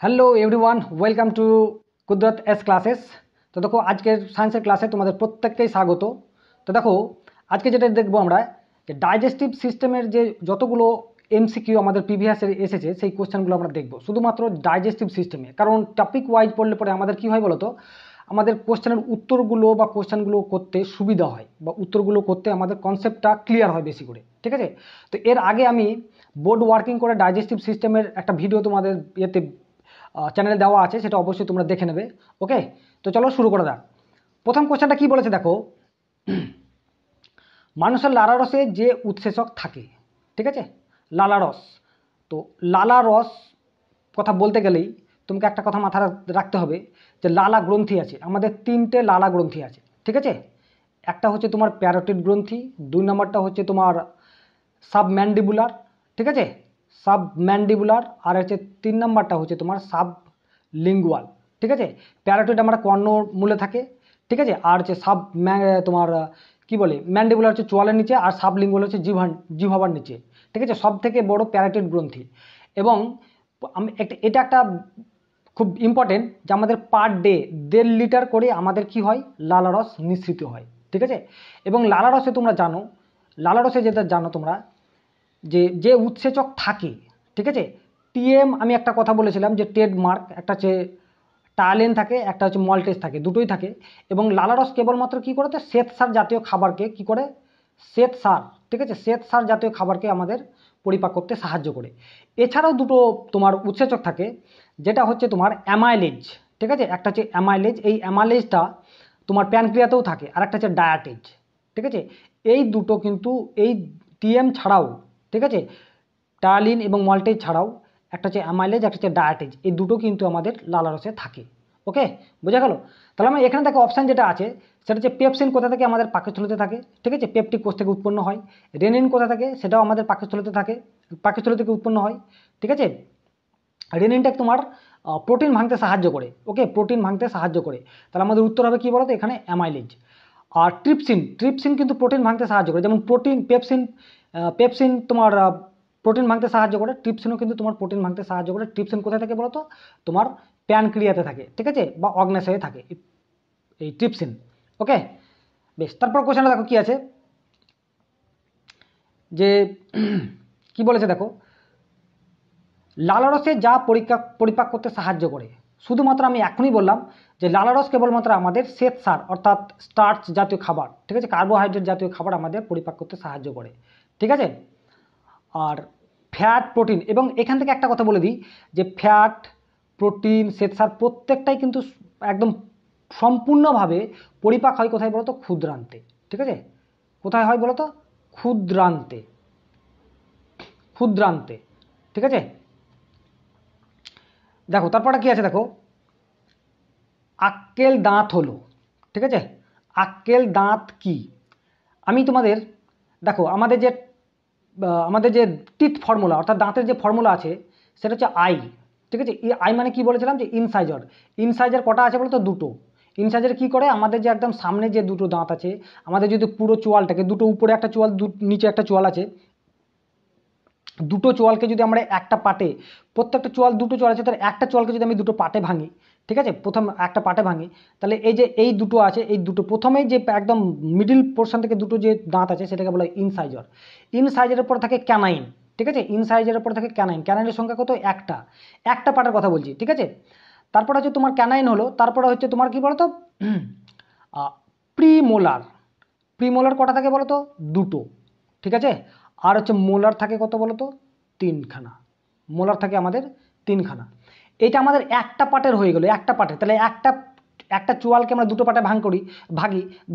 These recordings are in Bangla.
হ্যালো এভরিওয়ান, ওয়েলকাম টু কুদরত এস ক্লাসেস। তো দেখো আজকের সায়েন্সের ক্লাসে তোমাদের প্রত্যেককেই স্বাগত। তো দেখো আজকে যেটা দেখবো আমরা যে ডাইজেস্টিভ সিস্টেমের যে যতগুলো এমসিকিউ আমাদের প্রিভিয়াসে এসেছে সেই কোশ্চেনগুলো আমরা দেখবো শুধুমাত্র ডাইজেস্টিভ সিস্টেমে। কারণ টপিক ওয়াইজ পড়লে পরে আমাদের কী হয় বলো তো, আমাদের কোশ্চেনের উত্তরগুলো বা কোশ্চেনগুলো করতে সুবিধা হয় বা উত্তরগুলো করতে আমাদের কনসেপ্টটা ক্লিয়ার হয় বেশি করে, ঠিক আছে। তো এর আগে আমি বোর্ড ওয়ার্কিং করে ডাইজেস্টিভ সিস্টেমের একটা ভিডিও তোমাদের ইয়েতে চ্যানেলে দেওয়া আছে, সেটা অবশ্যই তোমরা দেখে নেবে। ওকে, তো চলো শুরু করা যাক। প্রথম কোশ্চেনটা কি বলেছে দেখো, মানুষের লালারসে যে উৎসেচক থাকে, ঠিক আছে, লালারস। তো লালারস কথা বলতে গেলেই তোমাকে একটা কথা মাথায় রাখতে হবে যে লালা গ্রন্থি আছে, আমাদের তিনটে লালা গ্রন্থি আছে, ঠিক আছে। একটা হচ্ছে তোমার প্যারোটিড গ্রন্থি, দুই নম্বরটা হচ্ছে তোমার সাবম্যান্ডিবুলার, ঠিক আছে, সাবম্যান্ডিবুলার, আর হচ্ছে তিন নম্বরটা হচ্ছে তোমার সাবলিঙ্গুয়াল, ঠিক আছে। প্যারোটিড আমরা কর্ণমূলে থাকে, ঠিক আছে, আর হচ্ছে তোমার কি বলে ম্যান্ডিবুলার হচ্ছে চোয়ালের নিচে, আর সাবলিঙ্গুয়াল হচ্ছে জিহ্বার নিচে, ঠিক আছে। সব থেকে বড় প্যারোটিড গ্রন্থি। এবং এটা একটা খুব ইম্পর্টেন্ট যে আমাদের পার ডে 1.5 লিটার করে আমাদের কি হয়, লালারস নিঃসৃত হয়, ঠিক আছে। এবং লালারসে তোমরা জানো, লালারসে যেটা জানো তোমরা যে যে উৎসেচক থাকে, ঠিক আছে, টিএম, আমি একটা কথা বলেছিলাম যে ট্রেডমার্ক, একটা হচ্ছে টায়ালিন থাকে, একটা হচ্ছে মল্টেজ থাকে, দুটোই থাকে। এবং লালারস কেবলমাত্র কী করে, তো শ্বেতসার জাতীয় খাবারকে কি করে, শ্বেতসার, ঠিক আছে, শ্বেতসার জাতীয় খাবারকে আমাদের পরিপাক করতে সাহায্য করে। এছাড়াও দুটো তোমার উৎসেচক থাকে, যেটা হচ্ছে তোমার অ্যামাইলেজ, ঠিক আছে, একটা হচ্ছে অ্যামাইলেজ, এই অ্যামাইলেজটা তোমার প্যানক্রিয়াতেও থাকে, আর একটা হচ্ছে ডায়াটেজ, ঠিক আছে। এই দুটো কিন্তু এই টিএম ছাড়াও, ঠিক আছে, টায়ালিন এবং মল্টেজ ছাড়াও একটা হচ্ছে অ্যামাইলেজ, একটা হচ্ছে ডায়াটেজ, এই দুটো কিন্তু আমাদের লালারসে থাকে। ওকে, বোঝা গেল। তাহলে আমরা এখানে দেখো অপশান যেটা আছে সেটা হচ্ছে পেপসিন কোথা থেকে, আমাদের পাকস্থলীতে থাকে, ঠিক আছে, পেপটিক কোষ থেকে উৎপন্ন হয়। রেনিন কোথা থেকে, সেটাও আমাদের পাকস্থলীতে থাকে, পাকস্থলী থেকে উৎপন্ন হয়, ঠিক আছে। রেনিনটা তোমার প্রোটিন ভাঙতে সাহায্য করে, ওকে, প্রোটিন ভাঙতে সাহায্য করে। তাহলে আমাদের উত্তর হবে কি বলতো, এখানে অ্যামাইলেজ। আর ট্রিপসিন কিন্তু প্রোটিন ভাঙতে সাহায্য করে, যেমন পেপসিন তোমার প্রোটিন ভাঙতে সাহায্য করে, ট্রিপসিনও কিন্তু তোমার প্রোটিন ভাঙতে সাহায্য করে। ট্রিপসিন কোথায় থাকে বলতো, তোমার প্যানক্রিয়াতে থাকে, ঠিক আছে, বা অগ্ন্যাশয়ে থাকে এই ট্রিপসিন। ওকে, বেশ। তারপর কোশ্চেনটা দেখো কি আছে, যে কি বলেছে দেখো, লালারসে যা পরিপাক করতে সাহায্য করে। শুধুমাত্র আমি এখনই বললাম যে লালারস কেবলমাত্র আমাদের শ্বেতসার অর্থাৎ স্টার্চ জাতীয় খাবার, ঠিক আছে, কার্বোহাইড্রেট জাতীয় খাবার আমাদের পরিপাক করতে সাহায্য করে, ঠিক আছে। আর ফ্যাট, প্রোটিন, এবং এখান থেকে একটা কথা বলে দিই যে ফ্যাট, প্রোটিন, শ্বেতসার প্রত্যেকটাই কিন্তু একদম সম্পূর্ণভাবে পরিপাক হয় কোথায় বলতো, ক্ষুদ্রান্তে, ঠিক আছে। কোথায় হয় বলতো, ক্ষুদ্রান্তে, ক্ষুদ্রান্তে, ঠিক আছে। দেখো তারপরটা কি আছে দেখো, আক্কেল দাঁত হলো, ঠিক আছে। আক্কেল দাঁত কি, আমি তোমাদের দেখো আমাদের যে টিথ ফর্মুলা অর্থাৎ দাঁতের যে ফর্মুলা আছে সেটা হচ্ছে আই, ঠিক আছে। আই মানে কি বলেছিলাম যে ইনসাইজার কটা আছে বলতো, দুটো। ইনসাইজার কি করে, আমাদের যে একদম সামনে যে দুটো দাঁত আছে, আমাদের যদি পুরো চোয়ালটাকে, দুটো উপরে একটা চোয়াল, নিচে একটা চোয়াল আছে, দুটো চোয়ালকে যদি আমরা একটা পাটে, প্রত্যেকটা চোয়াল, দুটো চোয়াল আছে, তার একটা চোয়ালকে যদি আমি দুটো পাটে ভাঙি, ঠিক আছে, প্রথম একটা পাটে ভাঙি, তাহলে এই যে এই দুটো আছে, এই দুটো প্রথমেই যে একদম মিডিল পোর্শন থেকে দুটো যে দাঁত আছে সেটাকে বলা হয় ইনসাইজার। ইনসাইজারের পর থাকে ক্যানাইন, ঠিক আছে, ইনসাইজারের পর থাকে ক্যানাইন। ক্যানাইনের সংখ্যা কত, একটা পাটের কথা বলছি, ঠিক আছে। তারপর হচ্ছে তোমার ক্যানাইন হলো, তারপরে হচ্ছে তোমার কি বলতো, প্রিমোলার। প্রিমোলার কটা থাকে বলতো, দুটো, ঠিক আছে। আর হচ্ছে মোলার থাকে কত বলতো, 3খানা। মোলার থাকে আমাদের 3খানা। এটা আমাদের একটা পার্টের হয়ে গেল, একটা পার্টের। তাহলে একটা চোয়ালকে আমরা দুটো পার্টে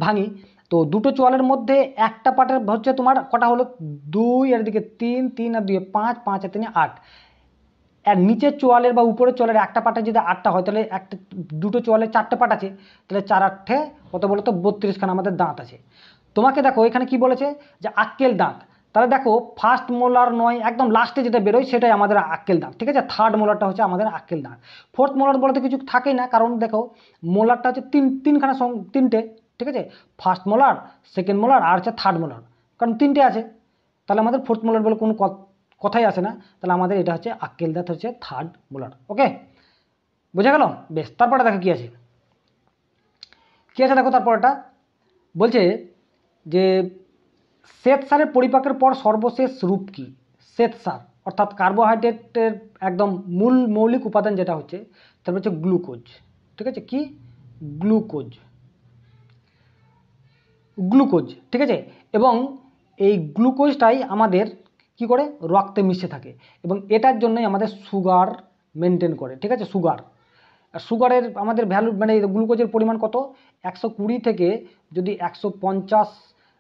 ভাঙি, তো দুটো চোয়ালের মধ্যে একটা পার্টের হচ্ছে তোমার কটা হলো, 2, এর দিকে 3, 3 আর 2 5, 5 আর 3 8। আর নিচের চোয়ালের বা উপরের চোয়ালের একটা পাটে যদি 8টা হয়, তাহলে দুটো চোয়ালের 4টে পাট আছে, তাহলে 4 8 কত বলতো, 32খানা আমাদের দাঁত আছে। তোমাকে দেখো এখানে কি বলেছে যে আক্কেল দাঁত, তাহলে দেখো ফার্স্ট মোলার নয়, একদম লাস্টে যেটা বেরোয় সেটাই আমাদের আক্কেল দাঁত, ঠিক আছে। থার্ড মোলারটা হচ্ছে আমাদের আক্কেল দাঁত। ফোর্থ মোলার বলতে কিছু থাকেই না, কারণ দেখো মোলারটা হচ্ছে তিনখানা, তিনটে, ঠিক আছে। ফার্স্ট মোলার, সেকেন্ড মোলার, আর হচ্ছে থার্ড মোলার, কারণ 3টে আছে, তাহলে আমাদের ফোর্থ মোলার বলে কোনো কথাই আসে না। তাহলে আমাদের এটা হচ্ছে আক্কেল দাঁত, হচ্ছে থার্ড মোলার। ওকে, বোঝা গেল? বেশ, তারপরে দেখো কি আছে, দেখো তারপরটা বলছে যে শ্বেতসারের পরিপাকের পর সর্বশেষ রূপ কি? শ্বেতসার অর্থাৎ কার্বোহাইড্রেটের একদম মূল মৌলিক উপাদান যেটা হচ্ছে তারপর হচ্ছে গ্লুকোজ। ঠিক আছে, কি? গ্লুকোজ, ঠিক আছে। এবং এই গ্লুকোজটাই আমাদের কি করে রক্তে মিশে থাকে এবং এটার জন্যই আমাদের সুগার মেনটেন করে। ঠিক আছে, সুগারের আমাদের ভ্যালু মানে গ্লুকোজের পরিমাণ কত? 120 থেকে যদি 150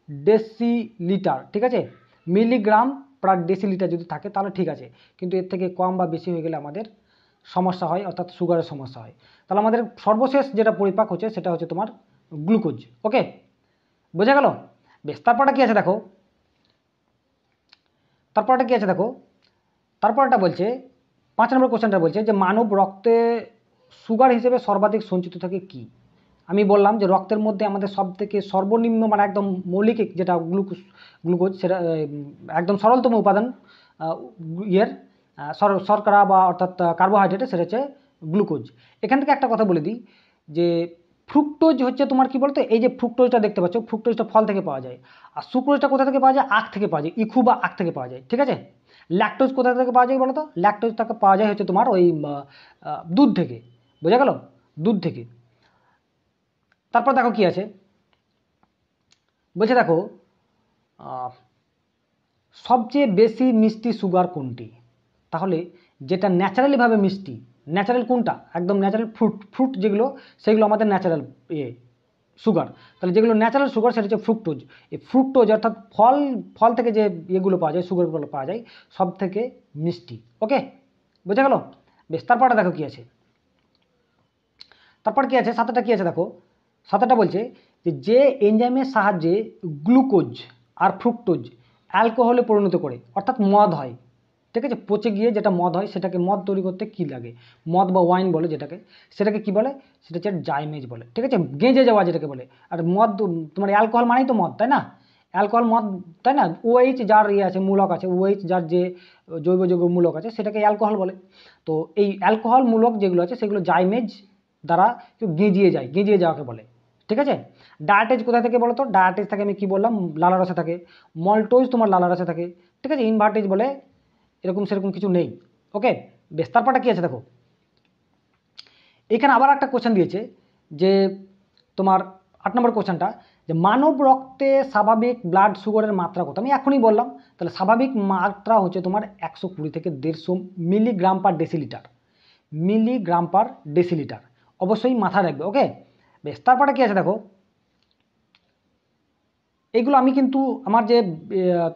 ডেসিলিটার, ঠিক আছে, মিলিগ্রাম পার ডেসিলিটার যদি থাকে তাহলে ঠিক আছে, কিন্তু এর থেকে কম বা বেশি হয়ে গেলে আমাদের সমস্যা হয়, অর্থাৎ সুগারের সমস্যা হয়। তাহলে আমাদের সর্বশেষ যেটা পরিপাক হচ্ছে সেটা হচ্ছে তোমার গ্লুকোজ। ওকে, বোঝা গেল? বেশ, তারপরটা কি আছে দেখো, তারপরটা বলছে 5 নম্বর কোশ্চেনটা বলছে যে মানব রক্তে সুগার হিসেবে সর্বাধিক সঞ্চিত থাকে কি? আমি বললাম যে রক্তের মধ্যে আমাদের সব থেকে সর্বনিম্ন মানে একদম মৌলিক যেটা গ্লুকোজ সেটা একদম সরলতম উপাদান শর্করা বা অর্থাৎ কার্বোহাইড্রেট, সেটা হচ্ছে গ্লুকোজ। এখান থেকে একটা কথা বলে দিই যে ফ্রুক্টোজ হচ্ছে তোমার কি বলতো, এই যে ফ্রুক্টোজটা দেখতে পাচ্ছ, ফ্রুক্টোজটা ফল থেকে পাওয়া যায়, আর সুক্রোজটা কোথা থেকে পাওয়া যায়? আখ থেকে পাওয়া যায়, ইখু বা আখ থেকে পাওয়া যায়। ঠিক আছে, ল্যাকটোজ কোথা থেকে পাওয়া যায় বলো তো? ল্যাকটোজটাকে পাওয়া যায় হচ্ছে তোমার ওই দুধ থেকে। বোঝা গেল? দুধ থেকে। তারপর দেখো কি আছে, বলছে দেখো সবচেয়ে বেশি মিষ্টি সুগার কোনটি? তাহলে যেটা ন্যাচারালিভাবে মিষ্টি, ন্যাচারাল কোনটা? একদম ন্যাচারাল ফ্রুট যেগুলো, সেগুলো আমাদের ন্যাচারাল সুগার। তাহলে যেগুলো ন্যাচারাল সুগার সেটা হচ্ছে ফ্রুক্টোজ। এই ফ্রুক্টোজ অর্থাৎ ফল থেকে যে ইয়েগুলো পাওয়া যায়, সুগারগুলো পাওয়া যায়, সব থেকে মিষ্টি। ওকে, বোঝা গেল? বেশ, তারপরটা দেখো কি আছে, সাতটা কি আছে দেখো, সাতটা বলছে যে এনজাইমের সাহায্যে গ্লুকোজ আর ফ্রুক্টোজ অ্যালকোহলে পরিণত করে, অর্থাৎ মদ হয়। ঠিক আছে, পচে গিয়ে যেটা মদ হয় সেটাকে মদ তৈরি করতে কি লাগে? মদ বা ওয়াইন বলে সেটাকে কি বলে? সেটা হচ্ছে জাইমেজ বলে। ঠিক আছে, গেঁজে যাওয়া যেটাকে বলে। আর মদ তোমার অ্যালকোহল মানেই তো মদ, তাই না? অ্যালকোহল মদ, তাই না? ওএইচ যার আছে, মূলক আছে, ওএইচ যার যে জৈব যৌগ মূলক আছে সেটাকে অ্যালকোহল বলে। তো এই অ্যালকোহল মূলক যেগুলো আছে সেগুলো জাইমেজ দ্বারা গেঁজিয়ে যাওয়াকে বলে। ঠিক আছে, ডায়াটেজ কোথা থেকে বলো তো? ডায়াটেজ থাকে, আমি কি বললাম, লালারসে থাকে। মল্টোজ তোমার লালারসে থাকে। ঠিক আছে, ইনভার্টেজ বলে এরকম সেরকম কিছু নেই। ওকে, বেশ, তারপরটা কি আছে দেখো, এখানে আবার একটা কোশ্চেন দিয়েছে যে তোমার 8 নম্বর কোশ্চেনটা, যে মানব রক্তে স্বাভাবিক ব্লাড সুগারের মাত্রা কত? আমি এখনই বললাম। তাহলে স্বাভাবিক মাত্রা হচ্ছে তোমার 120 থেকে 150 মিলিগ্রাম পার ডেসিলিটার। অবশ্যই মাথায় রাখবে। ওকে, বেশ, তারপরে কি আছে দেখো, এইগুলো আমি কিন্তু আমার যে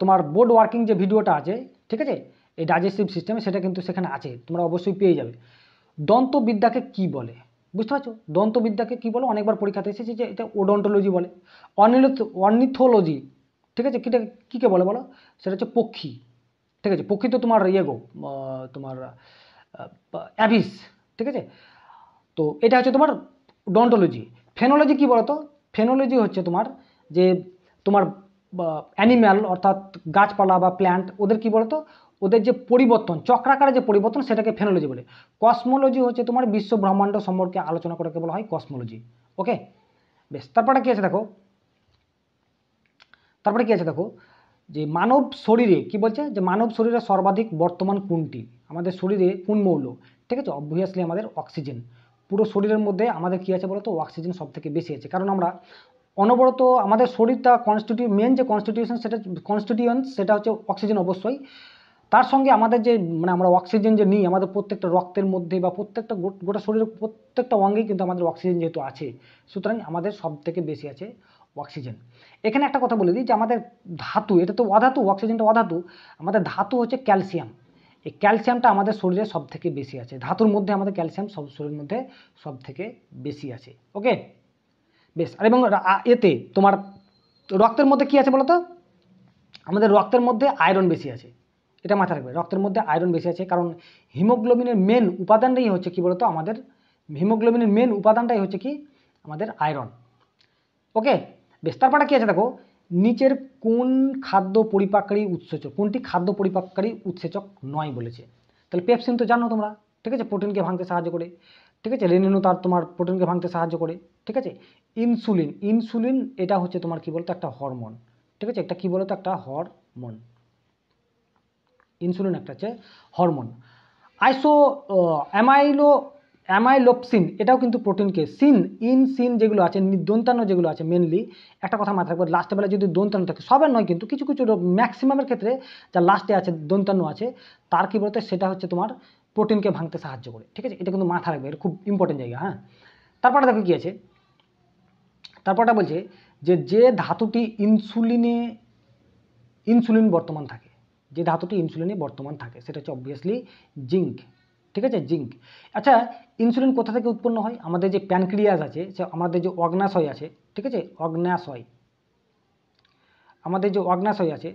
তোমার বোর্ড ওয়ার্কিং যে ভিডিওটা আছে, ঠিক আছে, এই ডাইজেস্টিভ সিস্টেমে, সেটা কিন্তু সেখানে আছে, তোমরা অবশ্যই পেয়ে যাবে। দন্তবিদ্যাকে কি বলে? বুঝতে পারছো? দন্তবিদ্যাকে কি বলে? অনেকবার পরীক্ষাতে এসেছে যে এটা ওডন্টোলজি বলে। অর্নিথোলজি, ঠিক আছে, কীকে বলে বলো? সেটা হচ্ছে পক্ষী। ঠিক আছে, পক্ষী তো তোমার তোমার অ্যাভিস। ঠিক আছে, তো এটা হচ্ছে তোমার ডন্টোলজি। ফেনোলজি কি বলতো? ফেনোলজি হচ্ছে তোমার যে তোমার অ্যানিম্যাল অর্থাৎ গাছপালা বা প্ল্যান্ট, ওদের কি বলতো, ওদের যে পরিবর্তন, চক্রাকারে যে পরিবর্তন, সেটাকে ফেনোলজি বলে। কসমোলজি হচ্ছে তোমার বিশ্ব ব্রহ্মাণ্ড সম্পর্কে আলোচনা করাকে বলা হয় কসমোলজি। ওকে, বেশ, তারপরে কি আছে দেখো, যে মানব শরীরে কি বলছে, যে মানব শরীরে সর্বাধিক বর্তমান কোনটি? আমাদের শরীরে কোন মৌল? ঠিক আছে, অবভিয়াসলি আমাদের অক্সিজেন। পুরো শরীরের মধ্যে আমাদের কি আছে বলতো? অক্সিজেন সব থেকে বেশি আছে, কারণ আমরা অনবরত আমাদের শরীরটা মেন যে কনস্টিটিউয়েন্ট সেটা হচ্ছে অক্সিজেন অবশ্যই। তার সঙ্গে আমাদের যে মানে আমরা অক্সিজেন যে নিই, আমাদের প্রত্যেকটা রক্তের মধ্যে বা প্রত্যেকটা গোটা শরীরের প্রত্যেকটা অঙ্গেই কিন্তু আমাদের অক্সিজেন যেহেতু আছে, সুতরাং আমাদের সব থেকে বেশি আছে অক্সিজেন। এখানে একটা কথা বলে দিই যে আমাদের ধাতু, এটা তো অধাতু, অক্সিজেনটা অধাতু, আমাদের ধাতু হচ্ছে ক্যালসিয়াম। এই ক্যালসিয়ামটা আমাদের শরীরে সব থেকে বেশি আছে। ধাতুর মধ্যে আমাদের ক্যালসিয়াম শরীরের মধ্যে সব থেকে বেশি আছে। ওকে, বেশ, আর এবং এতে তোমার রক্তের মধ্যে কি আছে বলতো? আমাদের রক্তের মধ্যে আয়রন বেশি আছে, এটা মাথায় রাখবে। রক্তের মধ্যে আয়রন বেশি আছে, কারণ হিমোগ্লোবিনের মেন উপাদানটাই হচ্ছে কি বলতো? আমাদের হিমোগ্লোবিনের মেন উপাদানটাই হচ্ছে কি? আমাদের আয়রন। ওকে, বেশ, তারপরে কি আছে দেখো, নিচের কোন খাদ্য পরিপাককারী উৎসেচক, কোনটি খাদ্য পরিপাককারী উৎসেচক নয় বলেছে? তাহলে পেপসিন তো জানো তোমরা, ঠিক আছে, প্রোটিনকে ভাঙতে সাহায্য করে। ঠিক আছে, রেনিনও তার তোমার প্রোটিনকে ভাঙতে সাহায্য করে। ঠিক আছে, ইনসুলিন এটা হচ্ছে তোমার কি বলতো একটা হরমোন। ঠিক আছে, এটা কি বলতো একটা হরমোন। ইনসুলিন একটা হচ্ছে হরমোন। অ্যামাইলোপসিন এটাও কিন্তু প্রোটিনকে সিন যেগুলো আছে দন্তান্ন যেগুলো আছে মেনলি একটা কথা মাথায় রাখবে, লাস্টে বেলা যদি দন্তান্ন থাকে, সবার নয় কিন্তু কিছু কিছু ম্যাক্সিমামের ক্ষেত্রে যা লাস্টে আছে দন্তান্ন আছে তার কি বলতে সেটা হচ্ছে তোমার প্রোটিনকে ভাঙতে সাহায্য করে। ঠিক আছে, এটা কিন্তু মাথা রাখবে, এটা খুব ইম্পর্টেন্ট জায়গা। হ্যাঁ, তারপরে দেখো কি আছে, তারপরটা বলছে যে ধাতুটি ইনসুলিন বর্তমান থাকে, যে ধাতুটি ইনসুলিনে বর্তমান থাকে সেটা হচ্ছে অবভিয়াসলি জিঙ্ক। ঠিক আছে, জিঙ্ক। আচ্ছা, ইনসুলিন কোথা থেকে উৎপন্ন হয়? আমাদের যে প্যানক্রিয়াস আছে, আমাদের যে অগ্নাশয় আছে, ঠিক আছে, আমাদের যে অগ্নাশয় আছে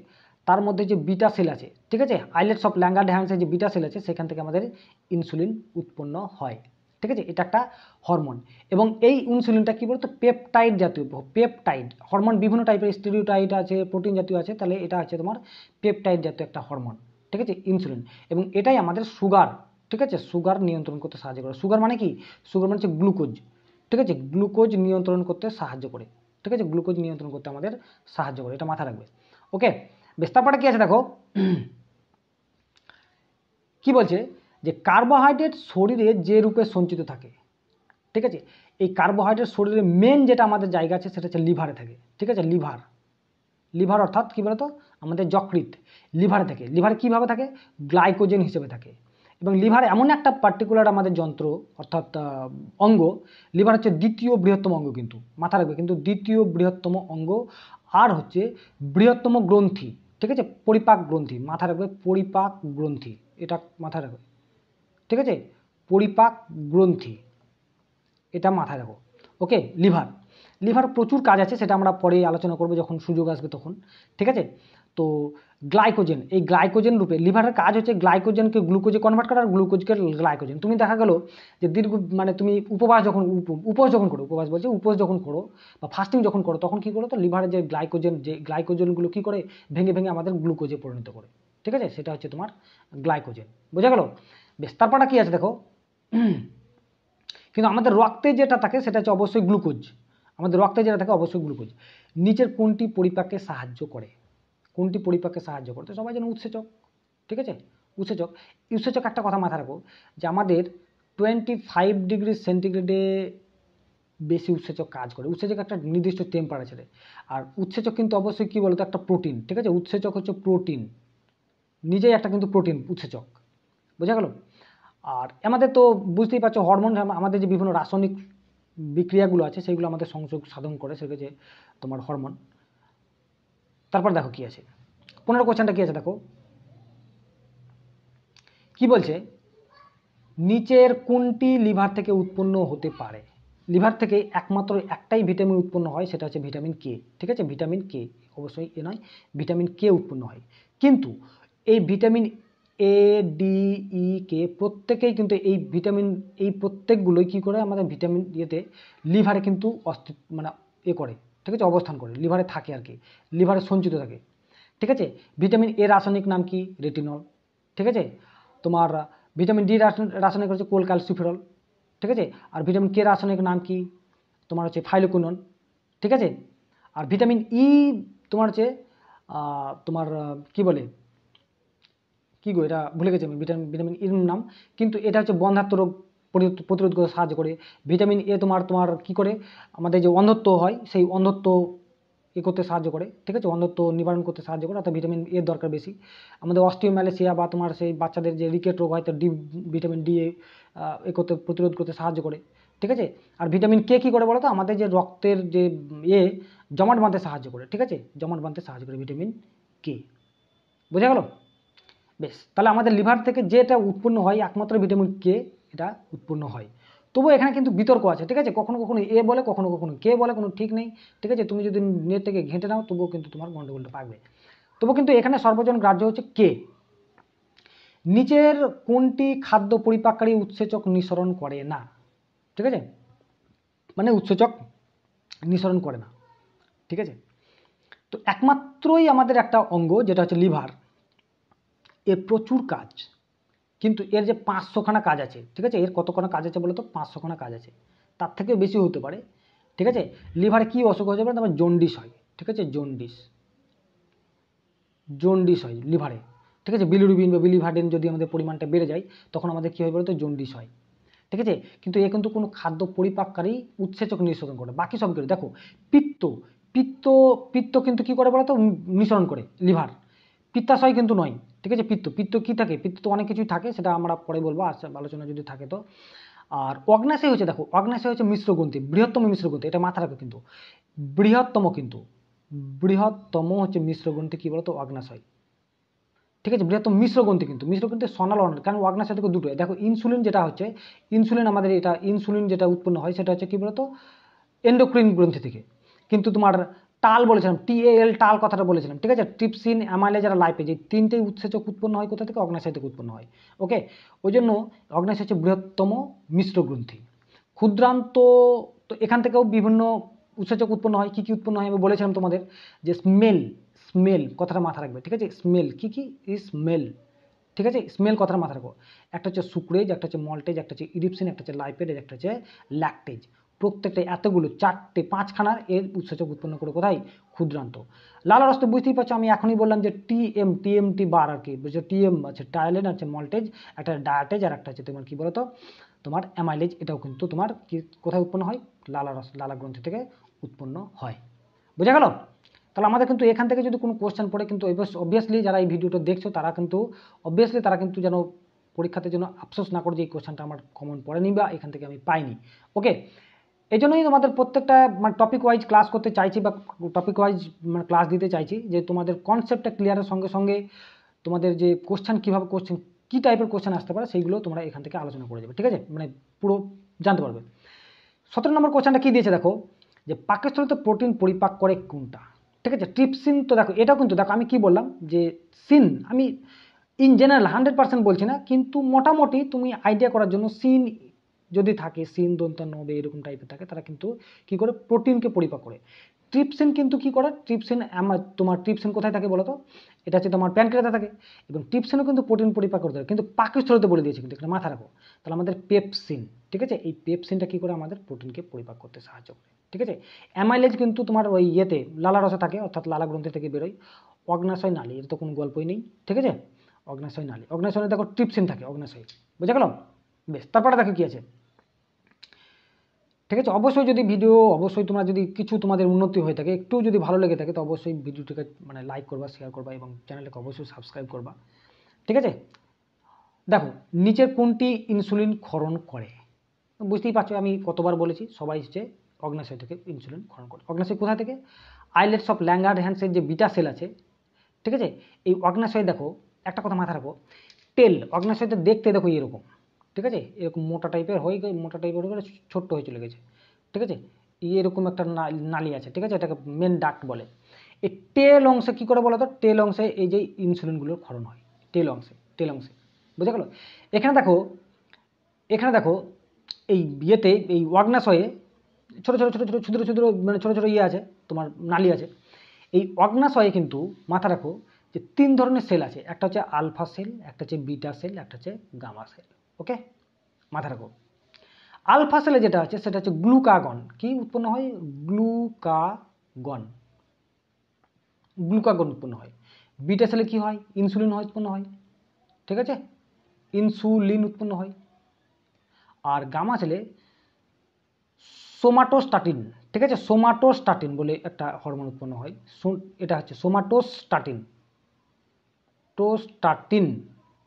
তার মধ্যে যে বিটা সেল আছে, ঠিক আছে, আইলেটস অফ ল্যাঙ্গারহ্যান্সের যে বিটা সেল আছে সেখান থেকে আমাদের ইনসুলিন উৎপন্ন হয়। ঠিক আছে, এটা একটা হরমোন। এবং এই ইনসুলিনটা কি বলতো পেপটাইড জাতীয়, পেপটাইড হরমোন বিভিন্ন টাইপের, স্টেরিওটাইড আছে, প্রোটিন জাতীয় আছে, তাহলে এটা হচ্ছে তোমার পেপটাইড জাতীয় একটা হরমোন। ঠিক আছে, ইনসুলিন। এবং এটাই আমাদের সুগার, ঠিক আছে, সুগার নিয়ন্ত্রণ করতে সাহায্য করে। সুগার মানে কি? সুগার মানে হচ্ছে গ্লুকোজ। ঠিক আছে, গ্লুকোজ নিয়ন্ত্রণ করতে সাহায্য করে। ঠিক আছে, গ্লুকোজ নিয়ন্ত্রণ করতে আমাদের সাহায্য করে, এটা মাথায় রাখবে। ওকে, বেশ। তারপরে কি আছে দেখো, কি বলছে যে কার্বোহাইড্রেট শরীরে যে রূপে সঞ্চিত থাকে, ঠিক আছে, এই কার্বোহাইড্রেট শরীরে মেন যেটা আমাদের জায়গা আছে সেটা হচ্ছে লিভারে থাকে। ঠিক আছে, লিভার অর্থাৎ কি বলতো আমাদের যকৃৎ, লিভারে থাকে। লিভারে কীভাবে থাকে? গ্লাইকোজেন হিসেবে থাকে। এবং লিভার এমন একটা পার্টিকুলার আমাদের যন্ত্র অর্থাৎ অঙ্গ, লিভার হচ্ছে দ্বিতীয় বৃহত্তম অঙ্গ, কিন্তু মাথা রাখবে, কিন্তু দ্বিতীয় বৃহত্তম অঙ্গ আর হচ্ছে বৃহত্তম গ্রন্থি। ঠিক আছে, পরিপাক গ্রন্থি, মাথা রাখবে, পরিপাক গ্রন্থি, এটা মাথায় রাখবে। ঠিক আছে, পরিপাক গ্রন্থি, এটা মাথায় রাখো। ওকে, লিভার প্রচুর কাজ আছে, সেটা আমরা পরে আলোচনা করবো যখন সুযোগ আসবে তখন। ঠিক আছে, তো গ্লাইকোজেন, এই গ্লাইকোজেন রূপে লিভারের কাজ হচ্ছে গ্লাইকোজেনকে গ্লুকোজে কনভার্ট করা আর গ্লুকোজকে গ্লাইকোজেন। তুমি দেখা গেল যে মানে তুমি উপবাস যখন করো বা ফাস্টিং যখন করো তখন কি করো, তো লিভারের যে গ্লাইকোজেনগুলো কি করে ভেঙে ভেঙে আমাদের গ্লুকোজে পরিণত করে। ঠিক আছে, সেটা হচ্ছে তোমার গ্লাইকোজেন। বোঝা গেল? বেশ, তারপরটা কি আছে দেখো, কিন্তু আমাদের রক্তে যেটা থাকে সেটা হচ্ছে অবশ্যই গ্লুকোজ। আমাদের রক্তে যেটা থাকে অবশ্যই গ্লুকোজ। নিচের কোনটি পরিপাকে সাহায্য করে? কোনটি পরিপাকে সাহায্য করতে? সবাই যেন উৎসেচক। ঠিক আছে, উৎসেচক একটা কথা মাথায় রাখো যে আমাদের 25 ডিগ্রি সেন্টিগ্রেডে বেশি উৎসেচক কাজ করে। উৎসেচক একটা নির্দিষ্ট টেম্পারেচারে। আর উৎসেচক কিন্তু অবশ্যই কি বলতো একটা প্রোটিন। ঠিক আছে, উৎসেচক হচ্ছে প্রোটিন, নিজেই একটা কিন্তু প্রোটিন উৎসেচক। বোঝা গেল? আর আমাদের তো বুঝতেই পারছো হরমোন, আমাদের যে বিভিন্ন রাসায়নিক বিক্রিয়াগুলো আছে সেগুলো আমাদের সংযোগ সাধন করে, সেগুলো যে তোমার হরমোন। তারপর দেখো কি আছে, 15 কোশ্চেনটা কি আছে দেখো, কি বলছে, নিচের কোনটি লিভার থেকে উৎপন্ন হতে পারে? লিভার থেকে একমাত্র একটাই ভিটামিন উৎপন্ন হয়, সেটা হচ্ছে ভিটামিন কে। ঠিক আছে, ভিটামিন কে, অবশ্যই এ নয়, ভিটামিন কে উৎপন্ন হয়। কিন্তু এই ভিটামিন এ, ডি, ই, কে প্রত্যেকেই কিন্তু এই প্রত্যেকগুলোই কী করে আমাদের ভিটামিন ইয়েতে লিভারে কিন্তু মানে করে, ঠিক আছে, অবস্থান করে, লিভারে থাকে আর কি, লিভারে সঞ্চিত থাকে। ঠিক আছে, ভিটামিন এ রাসায়নিক নাম কি? রেটিনল। ঠিক আছে, তোমার ভিটামিন ডি রাসায়নিক হচ্ছে কোলক্যালসিফেরল। ঠিক আছে, আর ভিটামিন কে রাসায়নিক নাম কি? তোমার হচ্ছে ফাইলোকুইনন। ঠিক আছে, আর ভিটামিন ই তোমার হচ্ছে তোমার কি বলে, কি গো এটা ভুলে গেছি আমি, ভিটামিন ইর নাম, কিন্তু এটা হচ্ছে বন্ধ্যাত্ব রোগ প্রতিরোধ করতে সাহায্য করে। ভিটামিন এ তোমার কি করে আমাদের যে অন্ধত্ব হয় সেই অন্ধত্ব করতে সাহায্য করে। ঠিক আছে, অন্ধত্ব নিবারণ করতে সাহায্য করে, অর্থাৎ ভিটামিন এর দরকার বেশি। আমাদের অস্টিওম্যালেসিয়া বা তোমার সেই বাচ্চাদের যে রিকেট রোগ হয়, তো ভিটামিন ডি প্রতিরোধ করতে সাহায্য করে। ঠিক আছে, আর ভিটামিন কে কী করে বলো তো, আমাদের যে রক্তের যে জমাট বাঁধতে সাহায্য করে। ঠিক আছে, জমাট বাঁধতে সাহায্য করে ভিটামিন কে। বোঝা গেল? বেশ, তাহলে আমাদের লিভার থেকে যেটা উৎপন্ন হয় একমাত্র ভিটামিন কে এটা উৎপন্ন হয়। তবুও এখানে কিন্তু বিতর্ক আছে। ঠিক আছে, কখনো কখনো এ বলে, কখনো কখনো কে বলে, কোনো ঠিক নেই। ঠিক আছে, তুমি যদি নেট থেকে ঘেঁটে নাও তবুও কিন্তু তোমার গন্ডগোলটা পাকবে। তবু কিন্তু এখানে সর্বজন গ্রাহ্য হচ্ছে কে। নিচের কোনটি খাদ্য পরিপাককারী উৎসেচক নিঃসরণ করে না? ঠিক আছে, মানে উৎসেচক নিঃসরণ করে না। ঠিক আছে, তো একমাত্রই আমাদের একটা অঙ্গ যেটা হচ্ছে লিভার, এর প্রচুর কাজ। কিন্তু এর যে 500খানা কাজ আছে, ঠিক আছে, এর কতখানা কাজ আছে বলো তো? 500খানা কাজ আছে, তার থেকেও বেশি হতে পারে, ঠিক আছে। লিভারে কী অসুখ হয়ে যাবে? তোমার জন্ডিস হয়, ঠিক আছে, জন্ডিস হয় লিভারে, ঠিক আছে। বিলিরুবিন বা বিলিভার্ডিন যদি আমাদের পরিমাণটা বেড়ে যায় তখন আমাদের কী হয় বলো তো? জন্ডিস হয়, ঠিক আছে। কিন্তু এ কিন্তু কোনো খাদ্য পরিপাককারী উৎসেচক নিঃসরণ করে, বাকি সব করে। দেখো পিত্ত পিত্ত পিত্ত কিন্তু কী করে বলো তো? নিঃসরণ করে লিভার, পিত্তাশয় কিন্তু নয়, ঠিক আছে। পিত্ত পিত্ত কী থাকে? পিত্ত তো অনেক কিছুই থাকে, সেটা আমরা পরে বলবো আলোচনা যদি থাকে তো। আর অগ্নাশয় হচ্ছে, দেখো অগ্নাশয় হচ্ছে মিশ্রগ্রন্থি, বৃহত্তম মিশ্রগ্রন্থি, এটা মাথা রাখো কিন্তু। বৃহত্তম হচ্ছে মিশ্রগ্রন্থি কী বলতো? অগ্নাশয়, ঠিক আছে। বৃহত্তম মিশ্রগ্রন্থি কিন্তু, মিশ্রগ্রন্থি সোনাল অন্য, কারণ অগ্নাশয় থেকে দুটো। দেখো ইনসুলিন যেটা হচ্ছে, আমাদের এটা ইনসুলিন যেটা উৎপন্ন হয় সেটা হচ্ছে কী বলতো? এন্ডোক্রিন গ্রন্থি থেকে। কিন্তু তোমার টাল বলেছিলাম, TAL টাল কথাটা বলেছিলাম, ঠিক আছে। ট্রিপসিন, অ্যামাইলেজ আর লাইপেজ, এই তিনটেই উৎসেচক উৎপন্ন হয় কোথা থেকে? অগ্নাশয় থেকে উৎপন্ন হয়, ওকে। ওই জন্য অগ্নাশয় হচ্ছে বৃহত্তম মিশ্রগ্রন্থি। ক্ষুদ্রান্ত, তো এখান থেকেও বিভিন্ন উৎসেচক উৎপন্ন হয়। কী কী উৎপন্ন হয় আমি বলেছিলাম তোমাদের, যে স্মেল কথাটা মাথা রাখবে, ঠিক আছে। স্মেল কী স্মেল, ঠিক আছে। স্মেল কথাটা মাথা রাখো। একটা হচ্ছে সুক্রেজ, একটা হচ্ছে মল্টেজ, একটা হচ্ছে ইরিপসিন, একটা হচ্ছে লাইপেজ, একটা হচ্ছে ল্যাকটেজ। প্রত্যেকটা এতগুলো 4টে 5খানার এর উৎসেচক উৎপন্ন করে কোথায়? ক্ষুদ্রান্ত। লালারস তো বুঝতেই পারছো, আমি এখনই বললাম যে TMT বার আর কি বুঝছো। TM আছে টায়ালিন, আছে মল্টেজ, একটা ডায়াটেজ, আর একটা হচ্ছে তোমার কী বলো তো? তোমার অ্যামাইলেজ। এটাও কিন্তু তোমার কি কোথায় উৎপন্ন হয়? লালা গ্রন্থি থেকে উৎপন্ন হয়। বুঝা গেল? তাহলে আমাদের কিন্তু এখান থেকে যদি কোনো কোশ্চেন পড়ে, কিন্তু অবভিয়াসলি যারা এই ভিডিওটা দেখছো তারা কিন্তু যেন পরীক্ষাতে যেন আফসোস না করে যে এই কোশ্চেনটা আমার কমন পড়েনি বা এখান থেকে আমি পাইনি, ওকে। এই জন্যই তোমাদের প্রত্যেকটা মানে টপিক ওয়াইজ ক্লাস করতে চাইছি, বা টপিক ওয়াইজ মানে ক্লাস দিতে চাইছি, যে তোমাদের কনসেপ্টটা ক্লিয়ারের সঙ্গে সঙ্গে তোমাদের যে কোশ্চেন কী টাইপের কোশ্চেন আসতে পারে সেইগুলো তোমরা এখান থেকে আলোচনা করে যাবে, ঠিক আছে, মানে পুরো জানতে পারবে। 17 নম্বর কোশ্চেনটা কী দিয়েছে দেখো, যে পাকস্থলিত প্রোটিন পরিপাক করে কোনটা, ঠিক আছে। ট্রিপসিন, তো দেখো এটাও কিন্তু দেখো আমি কি বললাম, যে সিন আমি ইন জেনারেল 100% বলছি না, কিন্তু মোটামুটি তুমি আইডিয়া করার জন্য সিন যদি থাকে, সিন দন্তান্ন হবে এরকম টাইপের থাকে, তারা কিন্তু কি করে? প্রোটিনকে পরিপাক করে। ট্রিপসিন কিন্তু কি করে? তোমার ট্রিপসিন কোথায় থাকে বলো তো? এটা হচ্ছে তোমার প্যানক্রিয়াসে থাকে, এবং ট্রিপসিনও কিন্তু প্রোটিন পরিপাক করতে থাকে, কিন্তু পাকস্থলিতে বলে দিয়েছে, কিন্তু এখানে মাথা রাখো। তাহলে আমাদের পেপসিন, ঠিক আছে, এই পেপসিনটা কি করে? আমাদের প্রোটিনকে পরিপাক করতে সাহায্য করে, ঠিক আছে। অ্যামাইলেজ কিন্তু তোমার ওই লালারসে থাকে, অর্থাৎ লালা গ্রন্থি থেকে বেরোয়। অগ্নাশয় নালী, এর তো কোনো গল্পই নেই, ঠিক আছে। অগ্নাশয় নালী, অগ্নাশয়ে দেখো ট্রিপসিন থাকে, অগ্নাশয়, বুঝা গেল? বেশ, তারপরে দেখো কি আছে, ঠিক আছে। অবশ্যই তোমরা যদি কিছু তোমাদের উন্নতি হয়ে থাকে, একটু যদি ভালো লেগে থাকে, তো অবশ্যই ভিডিওটিকে মানে লাইক করবা, শেয়ার করবা, এবং চ্যানেলটাকে অবশ্যই সাবস্ক্রাইব করবা, ঠিক আছে। দেখো নিচের কোনটি ইনসুলিন ক্ষরণ করে? বুঝতেই পারছো আমি কতবার বলেছি, সবাই হচ্ছে অগ্নাশয় থেকে ইনসুলিন ক্ষরণ করে। অগ্নাশয় কোথা থেকে? আইলেটস অফ ল্যাঙ্গার্ড হ্যান্সের যে বিটা সেল আছে, ঠিক আছে, এই অগ্নাশয় দেখো একটা কথা মাথা রাখো, অগ্নাশয়টা দেখতে দেখো এরকম, ঠিক আছে, এরকম মোটা টাইপের হয়ে করে ছোট্ট হয়ে চলে গেছে, ঠিক আছে। এরকম একটা নালী আছে, ঠিক আছে, এটাকে মেন ডাক্ট বলে। এই টেল অংশে কী করে বলো তো? টেল অংশে এই যে ইনসুলিনগুলোর ক্ষরণ হয়, টেল অংশে বুঝা গেল? এখানে দেখো এই এই অগ্নাশয়ে ছোটো ছোটো মানে ছোটো ছোটো আছে, তোমার নালী আছে। এই অগ্নাশয়ে কিন্তু মাথা রাখো যে 3 ধরনের সেল আছে, একটা হচ্ছে আলফা সেল, একটা হচ্ছে বিটা সেল, একটা হচ্ছে গামা সেল, ওকে, মাথা রাখো। আলফা সেলে যেটা আছে সেটা হচ্ছে গ্লুকাগন, কি উৎপন্ন হয়? গ্লুকাগন উৎপন্ন হয়। বিটা সেলে কি হয়? ইনসুলিন উৎপন্ন হয়, ঠিক আছে, ইনসুলিন উৎপন্ন হয়। আর গামা সেলে সোমাটোস্টাটিন, ঠিক আছে, সোমাটোস্টাটিন বলে একটা হরমোন উৎপন্ন হয়, এটা হচ্ছে সোমাটোস্টাটিন,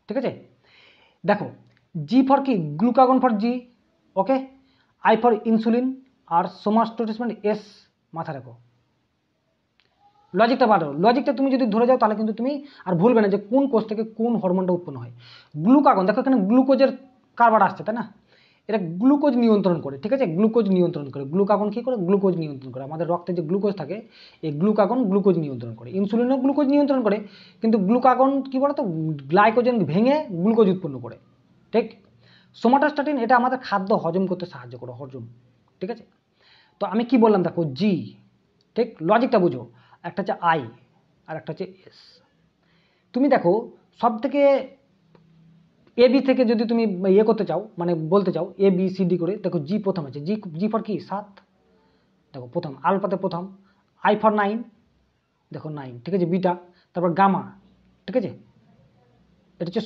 ঠিক আছে। দেখো জি ফর কি? Glucagon for G, okay, I for insulin, আর সোমাটোস্টাটিন মানে এস, মাথা রাখো। লজিকটা তুমি যদি ধরে যাও তাহলে কিন্তু তুমি আর ভুলবে না যে কোন কোষ থেকে কোন হরমোনটা উৎপন্ন হয়। গ্লুকাগন, দেখো এখানে গ্লুকোজের কারবার আসছে, তাই না? এটা গ্লুকোজ নিয়ন্ত্রণ করে, ঠিক আছে, গ্লুকাগন কি করে? গ্লুকোজ নিয়ন্ত্রণ করে। আমাদের রক্তে যে গ্লুকোজ থাকে, এই গ্লুকাগন গ্লুকোজ নিয়ন্ত্রণ করে। ইনসুলিনও গ্লুকোজ নিয়ন্ত্রণ করে, কিন্তু গ্লুকাগন কি বলতো? গ্লাইকোজেন ভেঙে গ্লুকোজ উৎপন্ন করে, ঠিক। সোমাটোস্টাটিন এটা আমাদের খাদ্য হজম করতে সাহায্য করে, ঠিক আছে। তো আমি কি বললাম দেখো, জি, ঠিক, লজিকটা বুঝো। একটা হচ্ছে আই আর একটা হচ্ছে এস। তুমি দেখো সব থেকে এ বি থেকে যদি তুমি ইয়ে করতে চাও, মানে বলতে চাও এ বি সি ডি করে, দেখো জি প্রথম আছে, জি জি ফর কি 7, দেখো প্রথম আলফাতে প্রথম, আই ফর 9, দেখো 9, ঠিক আছে, বিটা, তারপর গামা, ঠিক আছে, এটা হচ্ছে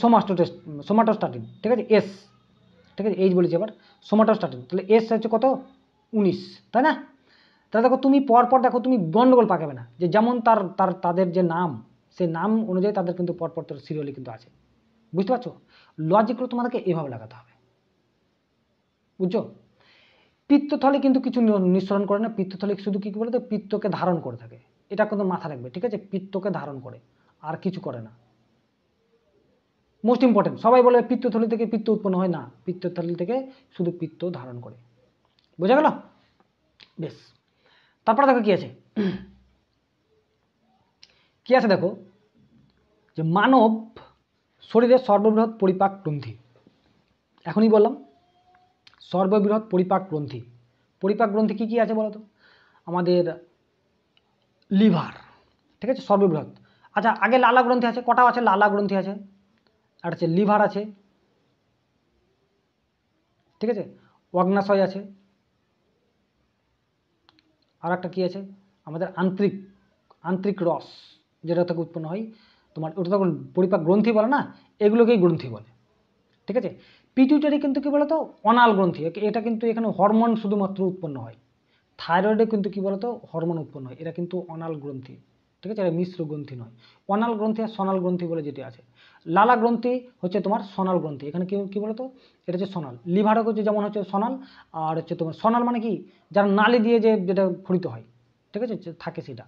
সোমাটোস্টাটিন, ঠিক আছে, এস, ঠিক আছে, এইচ বলেছি আবার, সোমাটোস্টাটিন, তাহলে এস হচ্ছে কত 19, তাই না? তাহলে দেখো তুমি পরপর দেখো তুমি গন্ডগোল পাকাবে না, যে যেমন তাদের যে নাম, সেই নাম অনুযায়ী তাদের কিন্তু পরপর তোর সিরিয়ালি কিন্তু আছে, বুঝতে পারছো? লজিকগুলো তোমাদেরকে এভাবে লাগাতে হবে, বুঝছো? পিত্তথলি কিন্তু কিছু নিঃসরণ করে না, পিত্তথলি শুধু কি বলতো পিত্তকে ধারণ করে থাকে, এটা কিন্তু মাথা রাখবে, ঠিক আছে, পিত্তকে ধারণ করে, আর কিছু করে না। মোস্ট ইম্পর্টেন্ট, সবাই বলে পিত্তথলি থেকে পিত্ত উৎপন্ন হয় না, পিত্তথলি থেকে শুধু পিত্ত ধারণ করে, বোঝা গেল? বেশ, তারপরে দেখো কি আছে, কি আছে দেখো, যে মানব শরীরের সর্ববৃহৎ পরিপাক গ্রন্থি, এখনই বললাম সর্ববৃহৎ পরিপাক গ্রন্থি, পরিপাক গ্রন্থি কি কি আছে বলতো? আমাদের লিভার, ঠিক আছে, সর্ববৃহৎ। আচ্ছা, আগে লালা গ্রন্থি আছে, কটা আছে? লালা গ্রন্থি আছে, আর আছে লিভার আছে, ঠিক আছে, অগ্নাশয় আছে, আর একটা কি আছে আমাদের আন্তরিক রস, যেটা থেকে উৎপন্ন হয় তোমার, ওটা তখন পরিপাক গ্রন্থি বলে না, এগুলোকেই গ্রন্থি বলে, ঠিক আছে। পিটুইটারি কিন্তু কি বলতো অনাল গ্রন্থি, এটা কিন্তু এখানে হরমোন শুধুমাত্র উৎপন্ন হয়, থাইরয়েডে কিন্তু কি বলতো হরমোন উৎপন্ন হয়, এটা কিন্তু অনাল গ্রন্থি, ঠিক আছে, এটা মিশ্র গ্রন্থি নয়। অনাল গ্রন্থি আর সনাল গ্রন্থি বলে যেটি আছে, লালা গ্রন্থি হচ্ছে তোমার সনাল গ্রন্থি, এখানে কি বলতো এটা হচ্ছে সনাল, লিভারও হচ্ছে যেমন হচ্ছে সনাল, আর হচ্ছে তোমার সনাল মানে কি যারা নালি দিয়ে যেটা ফরিত হয়, ঠিক আছে, থাকে সেটা।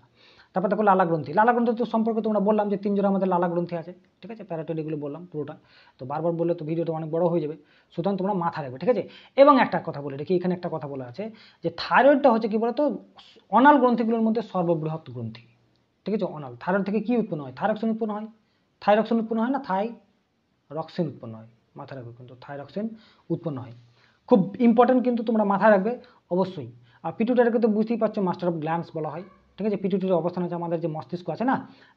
তারপর দেখো লালা গ্রন্থি, লালা গ্রন্থি তো সম্পর্কে তোমরা বললাম যে 3 জোড়া আমাদের লালা গ্রন্থি আছে, ঠিক আছে, প্যারাটাইড এগুলো বললাম পুরোটা, তো বারবার বললে তো ভিডিওটা অনেক বড় হয়ে যাবে, সুতরাং তোমরা মাথা রাখবে, ঠিক আছে। এবং একটা কথা বলে রেখে, এখানে একটা কথা বলা আছে যে থাইরয়েডটা হচ্ছে কি বলতো অনাল গ্রন্থিগুলোর মধ্যে সর্ববৃহৎ গ্রন্থি, ঠিক আছে, অনাল। থাইরয়েড থেকে কি উৎপন্ন হয়? থাইরক্সিন উৎপন্ন হয়, থাইরক্সিন উৎপন্ন হয় না, থাইরক্সিন উৎপন্ন হয়, মাথা রাখবে কিন্তু থাইরক্সিন উৎপন্ন হয়, খুব ইম্পর্টেন্ট কিন্তু তোমরা মাথায় রাখবে অবশ্যই। আর পিটুইটারিকে তো বুঝতেই পারছো মাস্টার অফ গ্ল্যান্ডস বলা হয়, ঠিক আছে, পিটুইটারির অবস্থান আছে আমাদের যে মস্তিষ্ক আছে না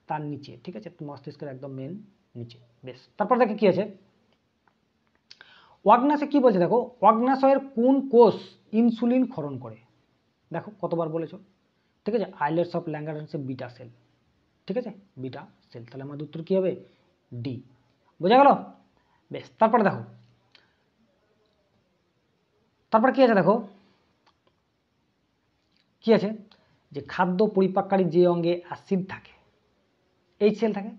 তার নিচে, ঠিক আছে, মস্তিষ্কের একদম মেন নিচে। বেশ, তারপর দেখো কি আছে, অগ্নাশয় কি বলছে দেখো, অগ্নাশয়ের কোন কোষ ইনসুলিন ক্ষরণ করে? দেখো কতবার বলেছো, ঠিক আছে, আইলেটস অফ ল্যাঙ্গারহ্যান্সে বিটা সেল, ঠিক আছে, বিটা সেল, তাহলে আমাদের উত্তর কি হবে? ডি, বোঝা গেল? বেশ, তারপরে দেখো, তারপরে কি আছে দেখো, কি আছে যে খাদ্য পরিপাককারী যে অঙ্গে অ্যাসিড থাকে, এই সেল থাকে,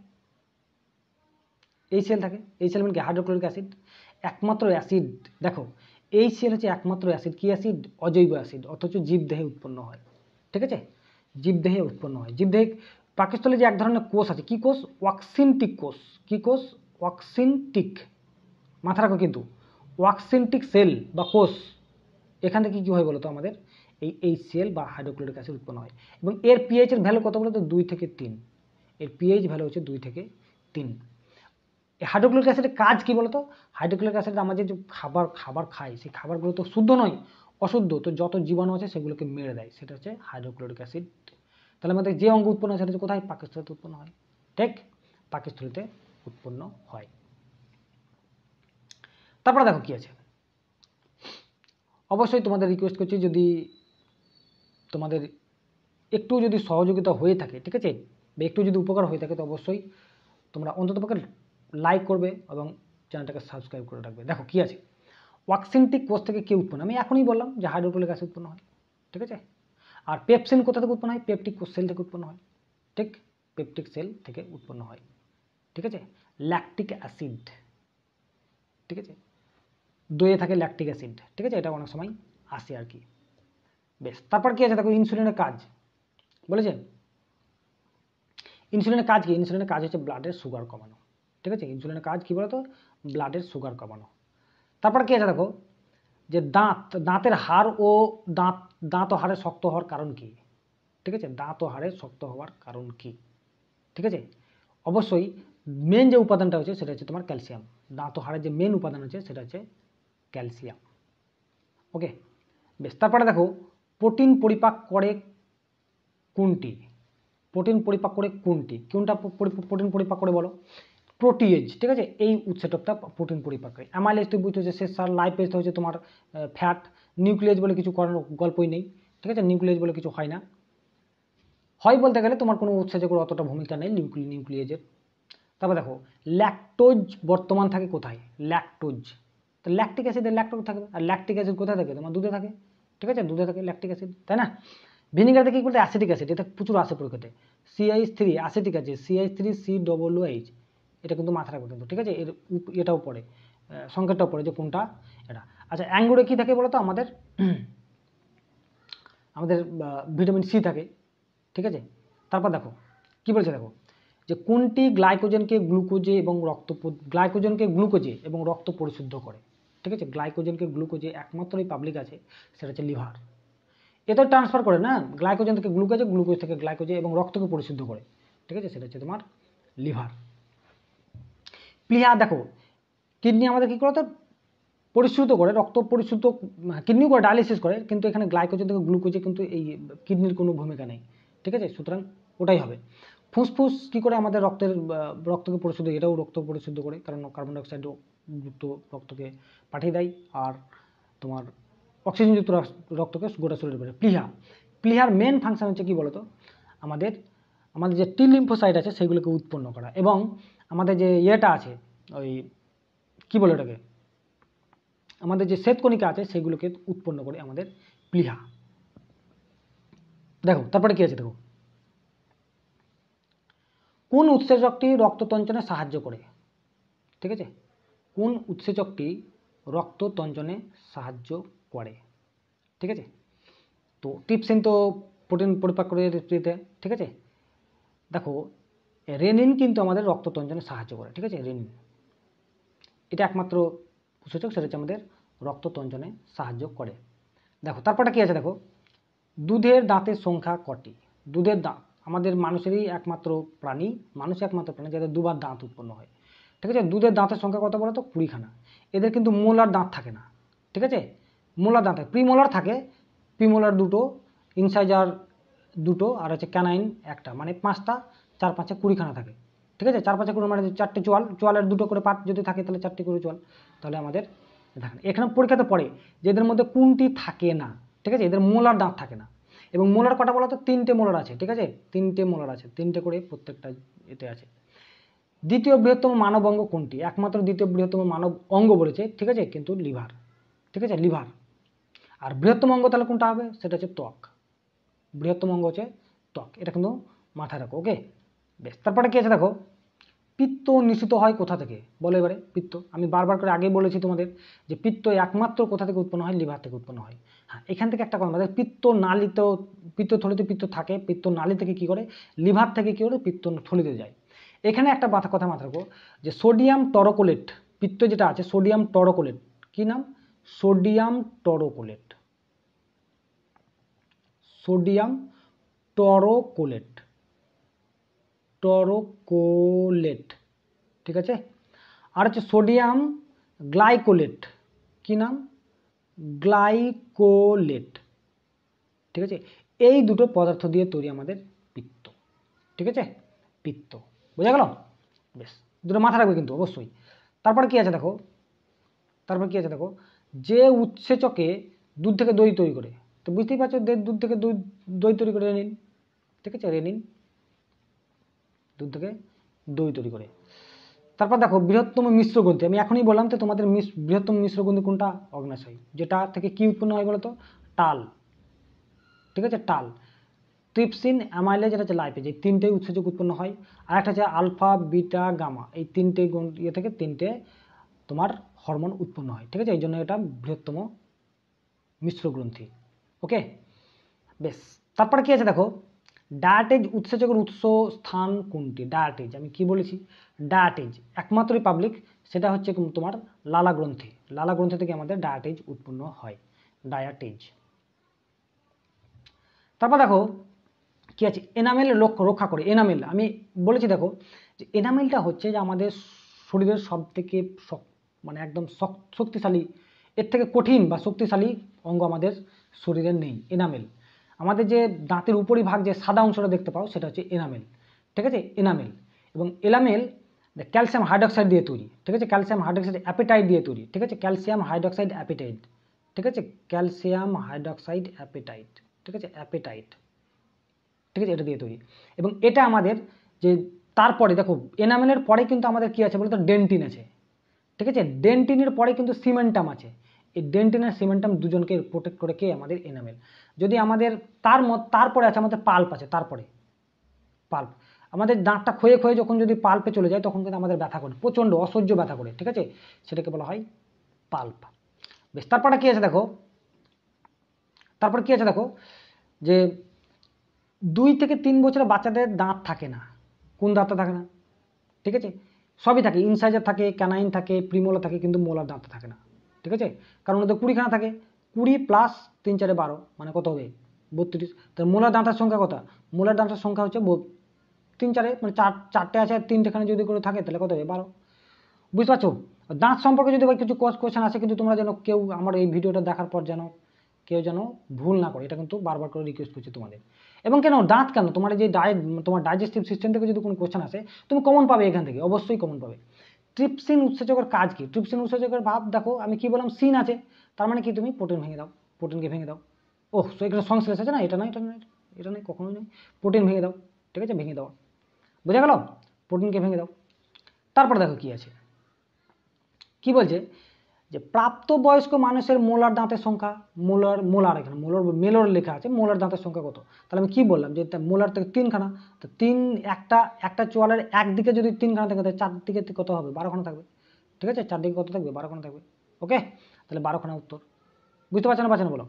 এই সেল থাকে, এই সেল মানে কি হাইড্রোক্লোরিক অ্যাসিড, একমাত্র অ্যাসিড, দেখো এই সেল হচ্ছে একমাত্র অ্যাসিড, কি অ্যাসিড? অজৈব অ্যাসিড, অথচ জীবদেহে উৎপন্ন হয়, ঠিক আছে, জীবদেহে উৎপন্ন হয়, জীবদেহে পাকস্থলী যে এক ধরনের কোষ আছে, কি কোষ? ওয়াক্সিনটিক কোষ, কি কোষ? ওয়াক্সিনটিক, মাথা রাখো কিন্তু, ওয়াক্সিনটিক সেল বা কোষ, এখান থেকে কি হয় বলতো আমাদের এই সেল বা হাইড্রোক্লোরিক অ্যাসিড উৎপন্ন হয়, এবং এর পিএইচ এর ভ্যালু কত বলতো? 2 থেকে 3, এর পিএইচ ভ্যালু হচ্ছে 2 থেকে 3। হাইড্রোক্লোরিক অ্যাসিডের কাজ কি বলতো? হাইড্রোক্লোরিক অ্যাসিড আমাদের যে খাবার খাই, সেই খাবারগুলো তো শুদ্ধ নয়, অশুদ্ধ, তো যত জীবাণু আছে সেগুলোকে মেরে দেয়, সেটা হচ্ছে হাইড্রোক্লোরিক অ্যাসিড। তাহলে আমাদের যে অঙ্গ উৎপন্ন হয় সেটা হচ্ছে কোথায়? পাকস্থলীতে উৎপন্ন হয়, ঠিক, পাকস্থলীতে উৎপন্ন হয়। তারপরে দেখো কি আছে, অবশ্যই তোমাদের রিকোয়েস্ট করছি, যদি তোমাদের একটু যদি সহযোগিতা হয়ে থাকে, ঠিক আছে, বা একটু যদি উপকার হয়ে থাকে, তো অবশ্যই তোমরা অন্ততপক্ষে লাইক করবে এবং চ্যানেলটাকে সাবস্ক্রাইব করে রাখবে। দেখো কি আছে, ওয়াক্সিনটিক কোষ থেকে কি উৎপন্ন? আমি এখনই বললাম যে হাইড্রোক্লোরিক অ্যাসিড উৎপন্ন হয়, ঠিক আছে। আর পেপসিন কোথা থেকে উৎপন্ন হয়? পেপটিক কোষ সেল থেকে উৎপন্ন হয়, ঠিক, পেপটিক সেল থেকে উৎপন্ন হয়, ঠিক আছে। ল্যাকটিক অ্যাসিড, ঠিক আছে, দইয়ে থাকে ল্যাকটিক অ্যাসিড, ঠিক আছে, এটা অনেক সময় আসে আর কি। বেশ, তারপর কি আছে দেখো, ইনসুলিনের কাজ বলেছে, ইনসুলিনের কাজ কি? ইনসুলিনের কাজ হচ্ছে ব্লাডের সুগার কমানো, ঠিক আছে, ইনসুলিনের কাজ কি বলতো? ব্লাডের সুগার কমানো। তারপর কি আছে দেখো, যে দাঁতের হাড় ও দাঁত ও হাড়ে শক্ত হওয়ার কারণ কি? ঠিক আছে, দাঁত ও হাড়ে শক্ত হওয়ার কারণ কি? ঠিক আছে, অবশ্যই মেন যে উপাদানটা হচ্ছে সেটা হচ্ছে তোমার ক্যালসিয়াম, দাঁত ও হাড়ের যে মেন উপাদান হচ্ছে সেটা হচ্ছে ক্যালসিয়াম। ওকে, বেশ, তারপরে দেখো, প্রোটিন পরিপাক করে কোনটি? প্রোটিন পরিপাক করে কোনটি? কোনটা প্রোটিন পরিপাক করে বলো? প্রোটিয়েজ, ঠিক আছে, এই উৎসেচকটা প্রোটিন পরিপাক করে। অ্যামাইলেজ তো বুঝতে হচ্ছে শেষ, আর লাইপেজ তো হচ্ছে তোমার ফ্যাট, নিউক্লিয়েজ বলে কিছু করার গল্পই নেই, ঠিক আছে, নিউক্লিয়েজ বলে কিছু হয় না, হয় বলতে গেলে তোমার কোনো উৎসেচকের অতটা ভূমিকা নেই নিউক্লিয়েজের। তারপর দেখো ল্যাকটোজ বর্তমান থাকে কোথায়, ল্যাকটোজ, তো ল্যাকটিক অ্যাসিডে ল্যাকটোজ থাকবে, আর ল্যাকটিক অ্যাসিড কোথায় থাকে, তোমার দুধে থাকে, ঠিক আছে, দুধে থাকে ল্যাকটিক অ্যাসিড, তাই না। ভিনিগার থেকে কি বলতে অ্যাসিটিক অ্যাসিড, এটা প্রচুর আসে পরীক্ষাতে, CH3 অ্যাসিটিক অ্যাসিড, CH3COOH, এটা কিন্তু মাথা রাখবে কিন্তু, ঠিক আছে, এর এটাও পড়ে, সংকেতটাও পড়ে যে কোনটা এটা। আচ্ছা অ্যাঙ্গুরে কি থাকে বলো তো, আমাদের আমাদের ভিটামিন সি থাকে, ঠিক আছে। তারপর দেখো কি বলছে, দেখো যে কোনটি গ্লাইকোজেনকে গ্লুকোজে এবং রক্ত পরিশুদ্ধ করে, ঠিক আছে, গ্লাইকোজেনকে গ্লুকোজে একমাত্রই পাবলিক আছে, সেটা হচ্ছে লিভার। এ তো ট্রান্সফার করে না, গ্লাইকোজেন থেকে গ্লুকোজে, গ্লুকোজ থেকে গ্লাইকোজে এবং রক্তকে পরিশুদ্ধ করে, ঠিক আছে, সেটা হচ্ছে তোমার লিভার। প্লিহা দেখো কিডনি আমাদের কী করে, তো পরিশুদ্ধ করে, রক্ত পরিশুদ্ধ, কিডনিও করে, ডায়ালিসিস করে, কিন্তু এখানে গ্লাইকোজেন থেকে গ্লুকোজে কিন্তু এই কিডনির কোনো ভূমিকা নেই, ঠিক আছে, সুতরাং ওটাই হবে। ফুসফুস কী করে আমাদের রক্তকে পরিশুদ্ধ, এটাও রক্ত পরিশুদ্ধ করে, কারণ কার্বন ডাইঅক্সাইড যুক্ত রক্তকে পাঠিয়ে দেয়, আর তোমার অক্সিজেনযুক্ত রক্তকে গোটা শরীরে পাঠায়। প্লিহার মেন ফাংশন হচ্ছে কি বলতো, আমাদের যে টি লিম্ফোসাইট আছে সেগুলোকে উৎপন্ন করা, এবং আমাদের যে ইয়েটা আছে, ওই কি বলে ওটাকে, আমাদের যে শ্বেতকণিকা আছে সেগুলোকে উৎপন্ন করে আমাদের প্লিহা। দেখো তারপরে কি আছে, দেখো কোন উৎসেচকটি রক্ততঞ্চনে সাহায্য করে, ঠিক আছে, কোন উৎসেচকটি রক্ততঞ্চনে সাহায্য করে, ঠিক আছে। তো টিপসিন তো প্রোটিন পরিপাক করে দিতে, ঠিক আছে। দেখো রেনিন কিন্তু আমাদের রক্ততঞ্চনে সাহায্য করে, ঠিক আছে, রেনিন এটা একমাত্র উৎসেচক, সেটা হচ্ছে আমাদের রক্ততঞ্চনে সাহায্য করে। দেখো তারপরটা কি আছে, দেখো দুধের দাঁতের সংখ্যা কটি, দুধের দাঁত আমাদের মানুষেরই একমাত্র প্রাণী, যাদের দুবার দাঁত উৎপন্ন হয়, ঠিক আছে। দুধের দাঁতের সংখ্যা কত বলো তো, 20খানা। এদের কিন্তু মোলার দাঁত থাকে না, ঠিক আছে, মোলার দাঁত থাকে, প্রিমোলার থাকে, প্রিমোলার দুটো, ইনসাইজার দুটো, আর হচ্ছে ক্যানাইন একটা, মানে 5টা, 4-5-এ 20খানা থাকে, ঠিক আছে, 4-5-এ 20 মানে 4টে চোয়ালের দুটো করে পার্ট যদি থাকে তাহলে 4টে করে চোয়াল, তাহলে আমাদের দেখেন এখানে পরীক্ষাতে পড়ে যে এদের মধ্যে কোনটি থাকে না, ঠিক আছে, এদের মোলার দাঁত থাকে না। এবং মোলার কটা বলো তো, 3টে মোলার আছে, ঠিক আছে, 3টে মোলার আছে, 3টে করে প্রত্যেকটা এতে আছে। দ্বিতীয় বৃহত্তম মানব অঙ্গ কোনটি, একমাত্র দ্বিতীয় বৃহত্তম মানব অঙ্গ বলেছে, ঠিক আছে, কিন্তু লিভার, ঠিক আছে, লিভার। আর বৃহত্তম অঙ্গ তাহলে কোনটা হবে, সেটা হচ্ছে ত্বক, বৃহত্তম অঙ্গ হচ্ছে ত্বক, এটা কিন্তু মাথায় রাখো, ওকে। বেশ, তারপরে কি আছে দেখো, পিত্ত নিঃসৃত হয় কোথা থেকে বলো এবারে, পিত্ত আমি বারবার করে আগেই বলেছি তোমাদের যে পিত্ত একমাত্র কোথা থেকে উৎপন্ন হয়, লিভার থেকে উৎপন্ন হয়। হ্যাঁ, এখান থেকে একটা কথা, আমাদের পিত্ত নালীতেও, পিত্ত থলিতে পিত্ত থাকে, পিত্ত নালী থেকে কি করে, লিভার থেকে কি করে পিত্ত থলিতে যায়। এখানে একটা কথা মাথা রাখো যে সোডিয়াম টরোকোলেট, পিত্ত যেটা আছে সোডিয়াম টরোকোলেট, কি নাম, সোডিয়াম টরোকোলেট, সোডিয়াম টরোকোলেট, টরোকোলেট, ঠিক আছে। আর হচ্ছে সোডিয়াম গ্লাইকোলেট, কি নাম, গ্লাইকোলেট, ঠিক আছে। এই দুটো পদার্থ দিয়ে তৈরি আমাদের পিত্ত, ঠিক আছে, পিত্ত, বোঝা গেল। বেশ, দুটো মাথা রাখবে কিন্তু অবশ্যই। তারপরে কি আছে দেখো, যে উৎসেচকে দুধ থেকে দই তৈরি করে, তো বুঝতেই পারছো দুধ থেকে দই তৈরি করে রেনিন, ঠিক আছে, রেনিন দুধ থেকে দই তৈরি করে। তারপর দেখো বৃহত্তম মিশ্রগ্রন্থি, আমি এখনই বললাম তো তোমাদের বৃহত্তম মিশ্রগ্রন্থি কোনটা, অগ্ন্যাশয়, যেটা থেকে কি উৎপন্ন হয় বলতো, টাল, ঠিক আছে, টাল, ট্রিপসিন, অ্যামাইলেজ, এটা হচ্ছে লাইপেজ, এই 3টে উৎসেচক উৎপন্ন হয়। আর একটা হচ্ছে আলফা, বিটা, গামা, এই 3টে ইয়ে থেকে 3টে তোমার হরমোন উৎপন্ন হয়, ঠিক আছে, এই জন্য এটা বৃহত্তম মিশ্রগ্রন্থি, ওকে। বেশ, তারপরে কি আছে দেখো, ডায়াটেজ উৎসেচকের উৎস স্থান কোনটি, ডায়াটেজ আমি কি বলেছি, ডায়াটেজ একমাত্রই পাবলিক, সেটা হচ্ছে তোমার লালা গ্রন্থি, লালা গ্রন্থি থেকে আমাদের ডায়াটেজ উৎপন্ন হয়, ডায়াটেজ। তারপর দেখো কি আছে, এনামেল রক্ষা করে, এনামেল আমি বলেছি দেখো যে এনামেলটা হচ্ছে যে আমাদের শরীরের সব থেকে মানে একদম শক্তিশালী, এর থেকে কঠিন বা শক্তিশালী অঙ্গ আমাদের শরীরের নেই, এনামেল। আমাদের যে দাঁতের উপরিভাগ যে সাদা অংশটা দেখতে পাও সেটা হচ্ছে এনামেল, ঠিক আছে, এনামেল। এবং এনামেল ক্যালসিয়াম হাইড্রক্সাইড দিয়ে তৈরি, ঠিক আছে, ক্যালসিয়াম হাইড্রক্সাইড অ্যাপেটাইট দিয়ে তৈরি, ঠিক আছে, ক্যালসিয়াম হাইড্রক্সাইড অ্যাপেটাইট, ঠিক আছে, ক্যালসিয়াম হাইড্রক্সাইড অ্যাপেটাইট, ঠিক আছে, অ্যাপেটাইট, ঠিক আছে, এটা দিয়ে তৈরি। এবং এটা আমাদের যে তারপরে দেখো এনামেলের পরে কিন্তু আমাদের কি আছে বলতো, ডেন্টিন আছে, ঠিক আছে, ডেন্টিনের পরে কিন্তু সিমেন্টাম আছে। এই ডেন্টিন আর সিমেন্টাম দুজনকে প্রোটেক্ট করে কে, আমাদের এনামেল। যদি আমাদের তারপরে আছে আমাদের পাল্প আছে, তারপরে পাল্প, আমাদের দাঁতটা ক্ষয়ে ক্ষয়ে যখন যদি পাল্পে চলে যায় তখন কিন্তু আমাদের ব্যথা করে, প্রচণ্ড অসহ্য ব্যথা করে, ঠিক আছে, সেটাকে বলা হয় পাল্প। বেশ, তারপরে কি আছে দেখো, তারপর কি আছে দেখো, যে 2 থেকে 3 বছরের বাচ্চাদের দাঁত থাকে না। কোন দাঁতটা থাকে না, ঠিক আছে, সবই থাকে, ইনসাইজার থাকে, ক্যানাইন থাকে, প্রিমোলার থাকে, কিন্তু মোলার দাঁত থাকে না, ঠিক আছে, কারণ ওদের 20খানা থাকে, 20 প্লাস 3 4 12 মানে কত হবে 32। তার মোলার দাঁতের সংখ্যা কত, মোলার দাঁতের সংখ্যা হচ্ছে 3 4 মানে 4টে আছে, আর 3টেখানে যদি করে থাকে তাহলে কত হবে 12। বুঝতে পারছো, দাঁত সম্পর্কে যদি কিছু কোয়েশ্চেন আছে, কিন্তু তোমরা যেন কেউ আমার এই ভিডিওটা দেখার পর যেন কেউ যেন ভুল না করে, এটা কিন্তু বারবার করে রিকোয়েস্ট করছি তোমাদের। এবং কেন দাঁত কেন, তোমার যে তোমার ডাইজেস্টিভ সিস্টেম থেকে যদি কোনো কোয়েশ্চেন আসে তুমি কমন পাবে এখান থেকে, অবশ্যই কমন পাবে। ট্রিপসিন উৎসেচকের কাজ কি, ট্রিপসিন উৎসেচকের ভাব দেখো, আমি কি বললাম, সিন আছে, তার মানে কি তুমি প্রোটিন ভেঙে দাও, প্রোটিনকে ভেঙে দাও। ওহ এখানে সংশ্লেষ আছে না, এটা নয়, এটা নয়, এটা নয়, কখনোই নয়, প্রোটিন ভেঙে দাও, ঠিক আছে, ভেঙে দাও, বোঝা গেল, প্রোটিনকে ভেঙে দাও। তারপর দেখো কি আছে, কি বলছে যে প্রাপ্তবয়স্ক মানুষের মোলার দাঁতের সংখ্যা, মোলার এখানে মেলর লেখা আছে, মোলার দাঁতের সংখ্যা কত, তাহলে আমি কি বললাম যে মোলার থেকে 3খানা, তো একটা চোয়ালের একদিকে যদি 3খানা থাকে তাহলে 4 দিকে কত হবে 12খানা থাকবে, ঠিক আছে, 4 দিকে কত থাকবে 12খানা থাকবে, ওকে, তাহলে 12খানা উত্তর। বুঝতে পারছো না পারছো না বলো।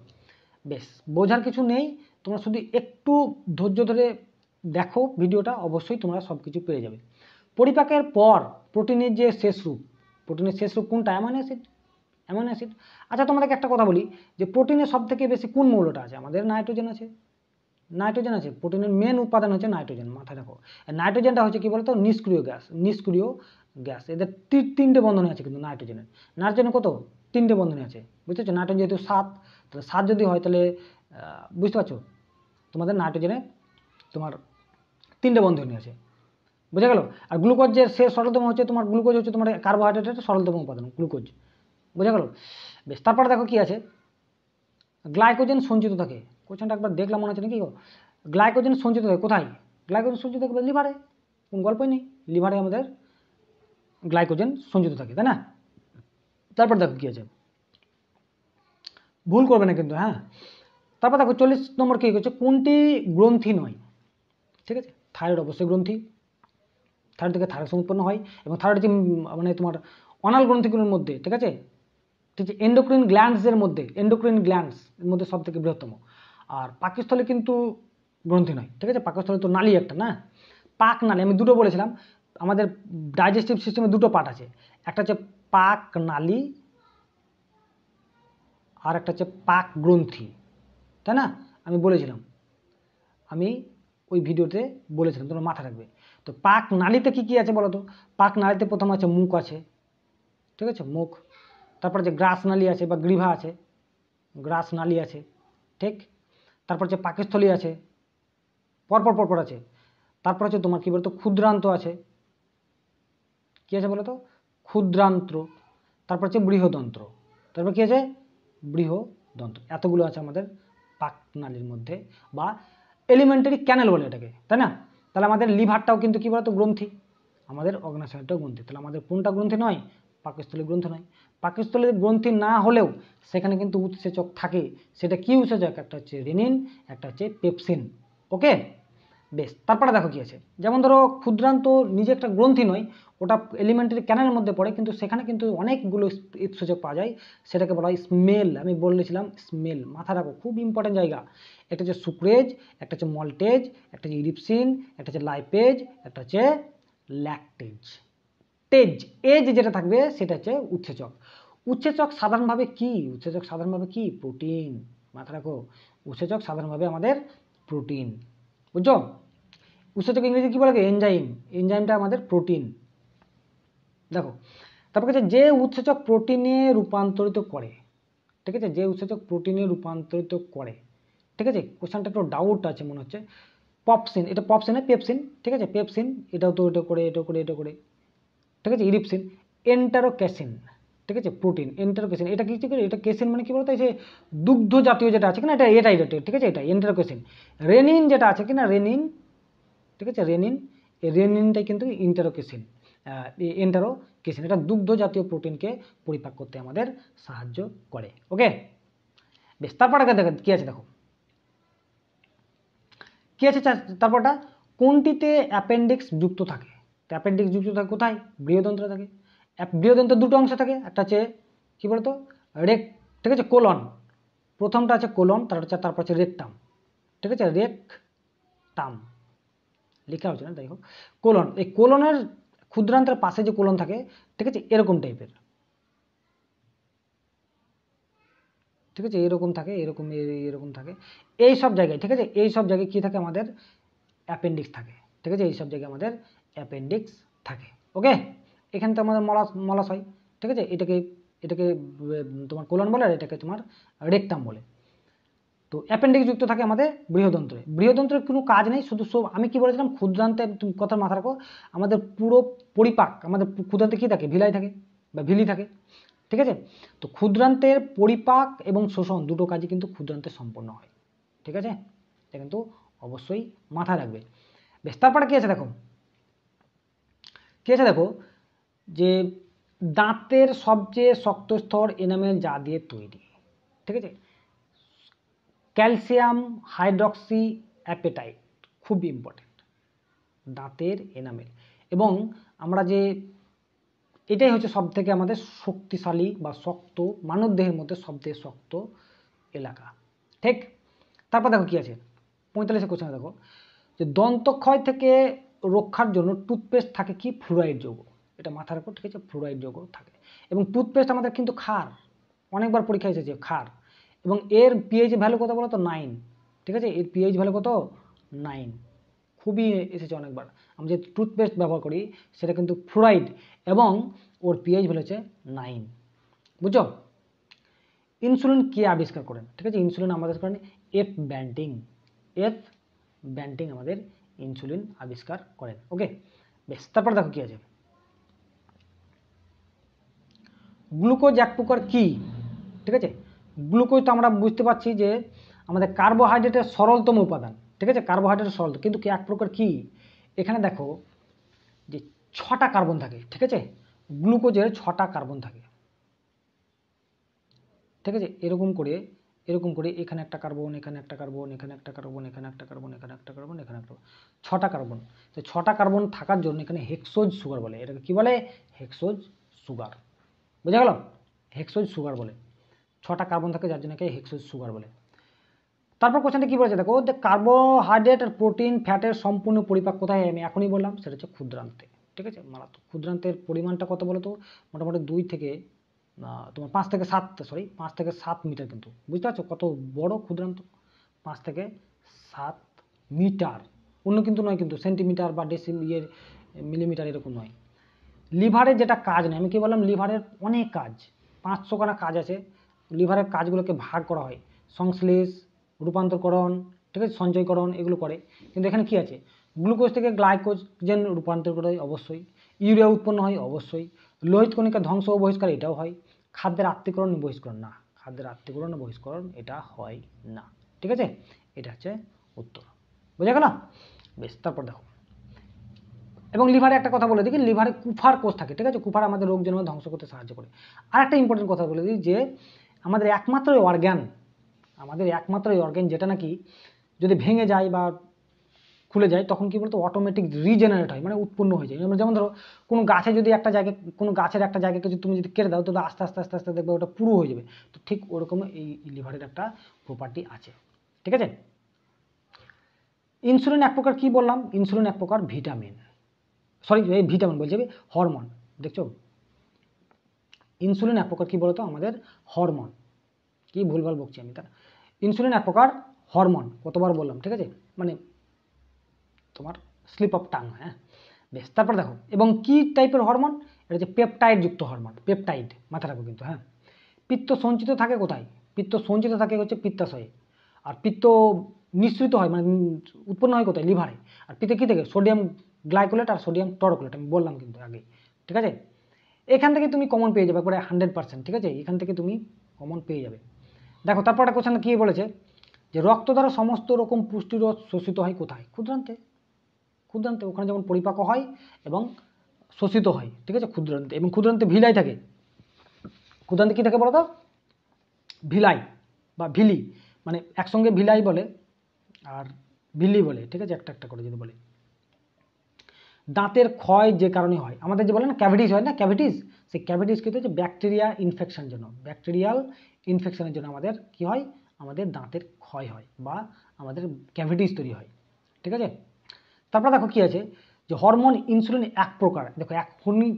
বেশ, বোঝার কিছু নেই, তোমরা শুধু একটু ধৈর্য ধরে দেখো ভিডিওটা, অবশ্যই তোমরা সব কিছু পেয়ে যাবে। পরিপাকের পর প্রোটিনের যে শেষ রূপ, প্রোটিনের শেষ রূপ কোনটা, অ্যামাইনো অ্যাসিড, অ্যামাইনো অ্যাসিড। আচ্ছা তোমাদেরকে একটা কথা বলি, যে প্রোটিনের সব থেকে বেশি কোন মৌলটা আছে, আমাদের নাইট্রোজেন আছে, নাইট্রোজেন আছে, প্রোটিনের মেন উপাদান হচ্ছে নাইট্রোজেন, মাথায় রাখো। নাইট্রোজেনটা হচ্ছে কি বলতো, নিষ্ক্রিয় গ্যাস, এদের 3টে বন্ধনে আছে, কিন্তু নাইট্রোজেন কত 3টে বন্ধনে আছে, বুঝতে পারছো, নাইট্রোজেন যেহেতু 7, তাহলে 7 যদি হয় তাহলে বুঝতে পারছো তোমাদের নাইট্রোজেনে তোমার 3টে বন্ধনে আছে, বুঝে গেল। আর গ্লুকোজের শেষ সরলতম হচ্ছে তোমার, গ্লুকোজ হচ্ছে তোমার কার্বোহাইড্রেটের সরলতম উপাদান গ্লুকোজ, বোঝা গেল। বেশ, তারপরে দেখো কি আছে, গ্লাইকোজেন সঞ্চিত থাকে, কোশ্চেনটা একবার দেখলাম মনে হচ্ছে নাকি, গ্লাইকোজেন সঞ্চিত থাকে কোথায়, গ্লাইকোজেন সঞ্চিত থাকে লিভারে, কোন গল্পই নেই, লিভারে আমাদের গ্লাইকোজেন সঞ্চিত থাকে, তাই না। তারপর দেখো কি আছে, ভুল করবে না কিন্তু, হ্যাঁ। তারপর দেখো 40 নম্বর কি হচ্ছে, কোনটি গ্রন্থি নয়, ঠিক আছে, থাইরয়েড অবশ্যই গ্রন্থি, থাইরয়েড থেকে থাইরয়েড উৎপন্ন হয়, এবং থাইরয়েড হচ্ছে মানে তোমার অনাল গ্রন্থিগুলোর মধ্যে, ঠিক আছে, ঠিক আছে, এন্ডোক্রিন গ্ল্যান্ডসের মধ্যে সব থেকে বৃহত্তম। আর পাকস্থলে কিন্তু গ্রন্থি নয়, ঠিক আছে, পাকস্থলে তো নালী একটা না, পাক নালী, আমি দুটো বলেছিলাম, আমাদের ডাইজেস্টিভ সিস্টেমে দুটো পার্ট আছে, একটা হচ্ছে পাক নালী আর একটা হচ্ছে পাক গ্রন্থি, তাই না, আমি বলেছিলাম, আমি ওই ভিডিওতে বলেছিলাম, তোমরা মাথা রাখবে। তো পাক নালীতে কি কি আছে বলো তো, পাক নালীতে প্রথম আছে মুখ আছে, ঠিক আছে, মুখ, তারপর যে গ্রাস নালী আছে বা গ্রীভা আছে, গ্রাস নালী আছে, ঠিক, তারপর হচ্ছে পাকস্থলী আছে, পরপর আছে, তারপর হচ্ছে তোমার কি বলতো ক্ষুদ্রান্ত আছে, কি আছে বলো তো, ক্ষুদ্রান্ত্র, তারপর হচ্ছে বৃহদন্ত্র, তারপর কি আছে বৃহদন্ত্র, এতগুলো আছে আমাদের পাক নালীর মধ্যে, বা এলিমেন্টারি ক্যানেল বলে এটাকে, তাই না। তাহলে আমাদের লিভারটাও কিন্তু কি বলতো গ্রন্থি, আমাদের অগ্নাশয়টাও গ্রন্থি, তাহলে আমাদের কোনটা গ্রন্থি নয়, পাকস্থলী গ্রন্থি নয়। পাকস্থলী গ্রন্থি না হলেও সেখানে কিন্তু উৎসেচক থাকে, সেটা কি উৎসেচক, একটা হচ্ছে রেনিন, একটা হচ্ছে পেপসিন, ওকে। বেশ, তারপরে দেখো কি আছে, যেমন ধরো ক্ষুদ্রান্ত নিজে একটা গ্রন্থি নয়, ওটা এলিমেন্টারি ক্যানেলের মধ্যে পড়ে, কিন্তু সেখানে কিন্তু অনেকগুলো উৎসেচক পাওয়া যায়, সেটাকে বলা হয় স্মেল, আমি বলেছিলাম স্মেল, মাথা রাখো, খুব ইম্পর্টেন্ট জায়গা। একটা হচ্ছে সুক্রেজ, একটা হচ্ছে মল্টেজ, একটা হচ্ছে ইরিপসিন, একটা হচ্ছে লাইপেজ, একটা হচ্ছে ল্যাকটেজ, এজ যেটা থাকবে সেটা হচ্ছে উৎসেচক। উৎসেচক সাধারণভাবে কি, প্রোটিন, মাথা রাখো, উৎসেচক সাধারণভাবে আমাদের প্রোটিন, বুঝছো। উৎসেচক ইংরেজি কি বলে, এনজাইমটা আমাদের প্রোটিন। দেখো তারপর হচ্ছে যে উৎসেচক প্রোটিনে রূপান্তরিত করে, ঠিক আছে, যে উৎসেচক প্রোটিনে রূপান্তরিত করে, ঠিক আছে, কোশ্চেনটা একটু ডাউট আছে মনে হচ্ছে, পপসিন, এটা পপসিন পেপসিন, ঠিক আছে, পেপসিন, এটাও তো এটা করে, ঠিক আছে, ইরিপসিন। এন্টারোক্যাসিন, ঠিক আছে, প্রোটিন এন্টারোক্যাসিন। এটা কি, এটা ক্যাসিন মানে কি বলতো, এই যে দুগ্ধ জাতীয় যেটা আছে কিনা, এটাই ঠিক আছে, এটা এন্টারোক্যাসিন। রেনিন যেটা আছে কিনা, রেনিন, ঠিক আছে, রেনিন, এই রেনিনটাই কিন্তু এন্টারোক্যাসিন। এটা দুগ্ধ জাতীয় প্রোটিনকে পরিপাক করতে আমাদের সাহায্য করে। ওকে, বেশ। তারপরে কি আছে দেখো, কি আছে তারপরটা, কোনটিতে অ্যাপেন্ডিক্স যুক্ত থাকে? অ্যাপেন্ডিক্স যুক্ত থাকে কোথায়? বৃহদন্ত্রে থাকে। বৃহদন্ত্রের দুটো অংশ থাকে, একটা হচ্ছে কি বলতো রেক, ঠিক আছে, কোলন। প্রথমটা আছে কোলন, তারপর আছে রেকটাম, ঠিক আছে, রেকটাম লেখা হচ্ছে না, যাই হোক, কোলন। এই কোলনের ক্ষুদ্রান্তের পাশে যে কোলন থাকে, ঠিক আছে, এরকম টাইপের, ঠিক আছে, এরকম থাকে, এরকম থাকে এই সব জায়গায়, ঠিক আছে, এই সব জায়গায় কি থাকে আমাদের অ্যাপেন্ডিক্স থাকে, ঠিক আছে, এই সব জায়গায় আমাদের অ্যাপেন্ডিক্স থাকে। ওকে, এখানে তো আমাদের মলাশয়, ঠিক আছে, এটাকে তোমার কোলন বলে, আর এটাকে তোমার রেকটাম বলে। তো অ্যাপেন্ডিক্স যুক্ত থাকে আমাদের বৃহদন্ত্রে। বৃহদন্ত্রের কোনো কাজ নেই, শুধু আমি কি বলেছিলাম, ক্ষুদ্রান্তে, তুমি কথা মাথা রাখো, আমাদের পুরো পরিপাক, আমাদের ক্ষুদ্রান্তে কি থাকে, ভিলাই থাকে বা ভিলি থাকে, ঠিক আছে। তো ক্ষুদ্রান্তের পরিপাক এবং শোষণ দুটো কাজই কিন্তু ক্ষুদ্রান্তে সম্পন্ন হয়, ঠিক আছে, এটা কিন্তু অবশ্যই মাথায় রাখবে। বেশ, তারপরে কি আছে দেখো, যে দাঁতের সবচেয়ে শক্ত স্তর এনামেল যা দিয়ে তৈরি, ঠিক আছে, ক্যালসিয়াম হাইড্রক্সি অ্যাপেটাইট, খুব ইম্পর্টেন্ট, দাঁতের এনামেল। এবং আমরা যে এটাই হচ্ছে সব থেকে আমাদের শক্তিশালী বা শক্ত, মানব দেহের মধ্যে সবথেকে শক্ত এলাকা, ঠিক। তারপর দেখো কি আছে, 45 কোশ্চেন দেখো, যে দন্তক্ষয় থেকে রক্ষার জন্য টুথপেস্ট থাকে কি, ফ্লুরাইড যৌগ। এটা মাথার উপর, ঠিক আছে, ফ্লুরাইড যৌগ থাকে। এবং টুথপেস্ট আমাদের কিন্তু ক্ষার, অনেকবার পরীক্ষা এসেছে ক্ষার, এবং এর পিএইচ ভ্যালু কত বলো তো, 9, ঠিক আছে, এর পিএইচ ভ্যালু কত, 9, খুবই এসেছে অনেকবার। আমরা যে টুথপেস্ট ব্যবহার করি সেটা কিন্তু ফ্লুরাইড, এবং ওর পিএইচ ভ্যালু হচ্ছে 9, বুঝছো। ইনসুলিন কে আবিষ্কার করেন? ঠিক আছে, ইনসুলিন আমাদের করেন এফ ব্যান্টিং আমাদের ইনসুলিন আবিষ্কার করেন। ওকে, বেশ। তারপর দেখো কি আছে, গ্লুকোজ এক প্রকার কি? ঠিক আছে, গ্লুকোজ তো আমরা বুঝতে পারছি যে আমাদের কার্বোহাইড্রেটের সরলতম উপাদান, ঠিক আছে, কার্বোহাইড্রেটের সরল, কিন্তু কি এক প্রকার কি? এখানে দেখো যে 6টা কার্বন থাকে, ঠিক আছে, গ্লুকোজের 6টা কার্বন থাকে, ঠিক আছে, এরকম করে এখানে একটা কার্বন, এখানে একটা কার্বন, এখানে একটা কার্বন, এখানে একটা কার্বন, এখানে একটা কার্বন, এখানে একটা, 6টা কার্বন। তো 6টা কার্বন থাকার জন্য এখানে হেক্সোজ সুগার বলে, এটাকে কি বলে, হেক্সোজ সুগার, বুঝা গেল, হেক্সোজ সুগার বলে, 6টা কার্বন থাকে যার জন্য একে হেক্সোজ সুগার বলে। তারপর কোশ্চেনটা কি বলেছে দেখো, যে কার্বোহাইড্রেট আর প্রোটিন ফ্যাটের সম্পূর্ণ পরিপাক কোথায়, আমি এখনই বললাম, সেটা হচ্ছে ক্ষুদ্রান্তে, ঠিক আছে, মারাত্মক। ক্ষুদ্রান্তের পরিমাণটা কত বলো তো, মোটামুটি 2 থেকে তোমার 5 থেকে 7 মিটার, কিন্তু বুঝতে পারছো কত বড় ক্ষুদ্রান্ত, 5 থেকে 7 মিটার, অন্য কিন্তু নয়, কিন্তু সেন্টিমিটার বা মিলিমিটার এরকম নয়। লিভারের যেটা কাজ নেই, আমি কি বললাম, লিভারের অনেক কাজ, 500খানা কাজ আছে। লিভারের কাজগুলোকে ভাগ করা হয়, সংশ্লেষ, রূপান্তরকরণ, ঠিক আছে, সঞ্চয়করণ, এগুলো করে। কিন্তু এখানে কি আছে, গ্লুকোজ থেকে গ্লাইকোজেন রূপান্তর করা হয় অবশ্যই, ইউরিয়া উৎপন্ন হয় অবশ্যই, লোহিত কণিকা ধ্বংস ও বহিষ্কার এটাও হয়, খাদ্যের আত্তীকরণ বহিষ্করণ না, খাদ্যের আত্তীকরণ ও বহিষ্করণ এটা হয় না, ঠিক আছে, এটা হচ্ছে উত্তর, বোঝা গেল। বেশ, তারপর দেখো, এবং লিভারে একটা কথা বলে দিই, লিভারে কুফার কোষ থাকে, ঠিক আছে, কুফার আমাদের রোগ জন্ম ধ্বংস করতে সাহায্য করে। আর একটা ইম্পর্টেন্ট কথা বলে দিই, যে আমাদের একমাত্র অর্গ্যান যেটা নাকি যদি ভেঙে যায় বা খুলে যায়, তখন কি বলতো অটোমেটিক রিজেনারেট হয়, মানে উৎপন্ন হয়ে যায়। যেমন ধরো কোনো গাছের একটা জায়গাকে যদি তুমি কেটে দাও, তো আস্তে আস্তে আস্তে আস্তে দেখবে ওটা পুরো হয়ে যাবে। তো ঠিক ওরকম এই লিভারের একটা প্রপার্টি আছে, ঠিক আছে। ইনসুলিন এক প্রকার কি বললাম, ইনসুলিন এক প্রকার ভিটামিন, এই ভিটামিন বলছি, হরমোন, দেখছো, ইনসুলিন এক প্রকার কি বলতো আমাদের হরমোন, কি ভুলভাল বকছি আমি, তার ইনসুলিন এক প্রকার হরমোন, কতবার বললাম, ঠিক আছে, মানে তোমার স্লিপ অফ টাং, হ্যাঁ। বেশ, তারপর দেখো, এবং কি টাইপের হরমোন, এটা হচ্ছে পেপটাইড যুক্ত হরমোন, পেপটাইড, মাথা রাখো কিন্তু, হ্যাঁ। পিত্ত সঞ্চিত থাকে কোথায়, পিত্ত সঞ্চিত থাকে হচ্ছে পিত্তাশয়ে, আর পিত্ত নিঃসৃত হয় মানে উৎপন্ন হয় কোথায়, লিভারে। আর পিত্তে কি থেকে, সোডিয়াম গ্লাইকোলেট আর সোডিয়াম টরকোলেট, আমি বললাম কিন্তু আগে, ঠিক আছে। এখান থেকে তুমি কমন পেয়ে যাবে একবারে 100%, ঠিক আছে, এখান থেকে তুমি কমন পেয়ে যাবে। দেখো তারপর একটা কোশ্চেন কি বলেছে যে রক্ত দ্বারা সমস্ত রকম পুষ্টিরস শোষিত হয় কোথায়? ক্ষুদ্রান্তে। ক্ষুদ্রান্তে, ওখানে যেমন পরিপাক হয় এবং শোষিত হয়, ঠিক আছে, ক্ষুদ্রান্তে। এবং ক্ষুদ্রান্তে ভিলাই থাকে। ক্ষুদ্রান্তে কি থাকে বলো তো? ভিলাই বা ভিলি, মানে একসঙ্গে ভিলাই বলে আর ভিলি বলে, ঠিক আছে, একটা একটা করে যদি বলে। দাঁতের ক্ষয় যে কারণে হয়, আমাদের যে বলে না ক্যাভিটিস হয় না, ক্যাভিটিস, সেই ক্যাভিটিস কিন্তু হচ্ছে ব্যাকটেরিয়া ইনফেকশন জন্য, ব্যাকটেরিয়াল ইনফেকশনের জন্য আমাদের কি হয়, আমাদের দাঁতের ক্ষয় হয় বা আমাদের ক্যাভিটিস তৈরি হয়, ঠিক আছে। তারপর দেখো কি আছে যে হরমোন ইনসুলিন এক প্রকার, দেখো এখনই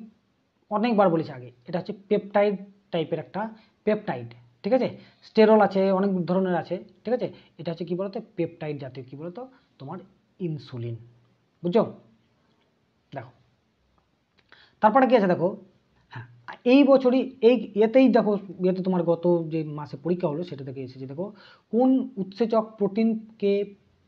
অনেকবার বলেছি আগে, এটা হচ্ছে পেপটাইড টাইপের একটা পেপটাইড, ঠিক আছে। স্টেরল আছে, অনেক ধরনের আছে, ঠিক আছে। এটা হচ্ছে কি বলতো পেপটাইড জাতীয় কি বলতো তোমার ইনসুলিন, বুঝছো? দেখো তারপরে কি আছে দেখো, হ্যাঁ এই বছরই এই এতেই দেখো, এতে তোমার গত যে মাসে পরীক্ষা হলো সেটা থেকে এসেছে। দেখো কোন উৎসেচক প্রোটিনকে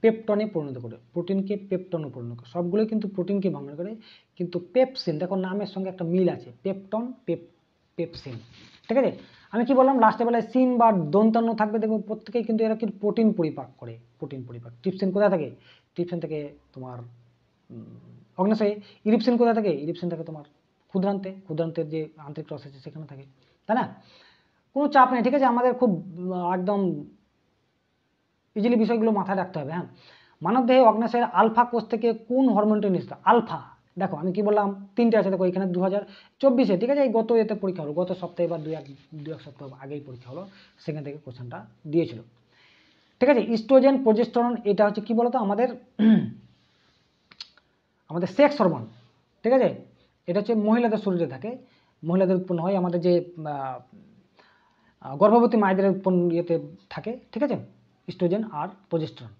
পেপটনে পরিণত করে, প্রোটিনকে পেপটনে পরিণত করে, সবগুলোই কিন্তু প্রোটিনকে ভাঙন করে, কিন্তু পেপসিন দেখো নামের সঙ্গে একটা মিল আছে, পেপটন পেপসিন, ঠিক আছে। আমি কি বললাম লাস্টে বেলায় সিন বা দন্তান্ন থাকবে, দেখবো প্রত্যেকেই কিন্তু এরা কিন্তু প্রোটিন পরিপাক করে, প্রোটিন পরিপাক। ট্রিপসিন কোথায় থাকে? ট্রিপসিন থেকে তোমার অগ্নাশয়ে। ইরিপসিন কোথায় থাকে? ইরিপসিন থাকে তোমার ক্ষুদ্রান্তে, ক্ষুদ্রান্তের যে আন্তরিক রস আছে সেখানে থাকে, তাই না? কোনো চাপ নেই, ঠিক আছে, আমাদের খুব একদম ইজিলি বিষয়গুলো মাথায় রাখতে হবে। হ্যাঁ, মানবদেহে অগ্নাশয়ের আলফা কোষ থেকে কোন হরমোনটি নিঃসৃত? আলফা, দেখো আমি কি বললাম তিনটে আছে, দেখো এখানে 2024-এ, ঠিক আছে, এই গত এতে পরীক্ষা হলো, গত সপ্তাহে বা দু এক সপ্তাহ আগেই পরীক্ষা হলো, সেখান থেকে কোশ্চেনটা দিয়েছিল, ঠিক আছে। ইস্ট্রোজেন প্রোজেস্টেরন এটা হচ্ছে কি বলতো আমাদের আমাদের সেক্স হরমোন, ঠিক আছে। এটা হচ্ছে মহিলাদের শরীরে থাকে, মহিলাদের উৎপন্ন হয়, আমাদের যে গর্ভবতী মায়েদের উৎপন্ন ইয়েতে থাকে, ঠিক আছে, ইস্ট্রোজেন আর প্রোজেস্টেরন।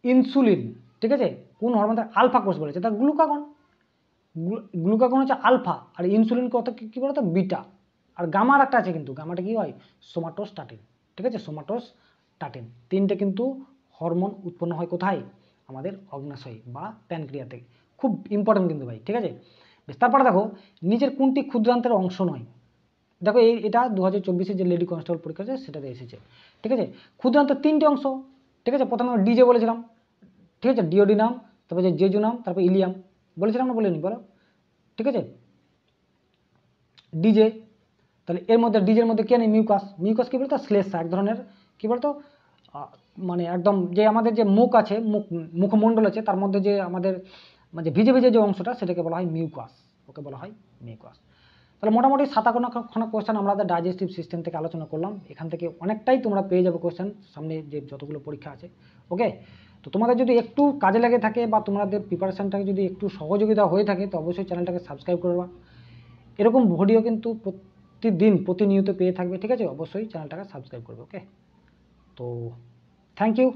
ইনসুলিন, ঠিক আছে, কোন হরমোন? আলফা কোষ বলেছে, তার গ্লুকাগন, গ্লুকাগন হচ্ছে আলফা, আর ইনসুলিন কত কি বলতো বিটা। আর গামার একটা আছে, কিন্তু গামাটা কি হয়? সোমাটোস্টাটিন, ঠিক আছে, সোমাটোস্টাটিন। তিনটে কিন্তু হরমোন উৎপন্ন হয় কোথায়? আমাদের অগ্নাশয় বা প্যানক্রিয়া থেকে। খুব ইম্পর্টেন্ট কিন্তু ভাই, ঠিক আছে। বেশ, তারপরে দেখো নিচের কোনটি ক্ষুদ্রান্তের অংশ নয়? দেখো এটা 2024-এর যে লেডি কনস্টেবল পরীক্ষা আছে সেটাতে এসেছে, ঠিক আছে। ক্ষুদ্রান্তের তিনটে অংশ, ঠিক আছে। প্রথমে ডিজে বলেছিলাম, ঠিক আছে, ডিওডিনাম, তারপরে যে জেজুনাম, তারপর ইলিয়াম, বলেছিলাম না বলিনি বলো, ঠিক আছে। ডিজে, তাহলে এর মধ্যে ডিজের মধ্যে কে নেই? মিউকাস। মিউকাস কি বলতো? শ্লেষ্মা, এক ধরনের কি বলতো মানে একদম যে আমাদের যে মুখ আছে, মুখমণ্ডল আছে, তার মধ্যে যে আমাদের মানে ভিজে ভিজে যে অংশটা সেটাকে বলা হয় মিউকাস, ওকে বলা হয় মিউকাস। তাহলে মোটামুটি 57খানা কোশ্চেন আমরা ডাইজেস্টিভ সিস্টেম থেকে আলোচনা করলাম। এখান থেকে অনেকটাই তোমরা পেয়ে যাবে কোশ্চেন সামনে যে যতগুলো পরীক্ষা আছে, ওকে। তো তোমাদের যদি একটু কাজে লেগে থাকে বা তোমাদের প্রিপারেশনটাকে যদি একটু সহযোগিতা হয়ে থাকে তো অবশ্যই চ্যানেলটাকে সাবস্ক্রাইব করবা। এরকম ভিডিও কিন্তু প্রতিদিন প্রতিনিয়ত পেয়ে থাকবে, ঠিক আছে, অবশ্যই চ্যানেলটাকে সাবস্ক্রাইব করবে, ওকে। তো থ্যাংক ইউ।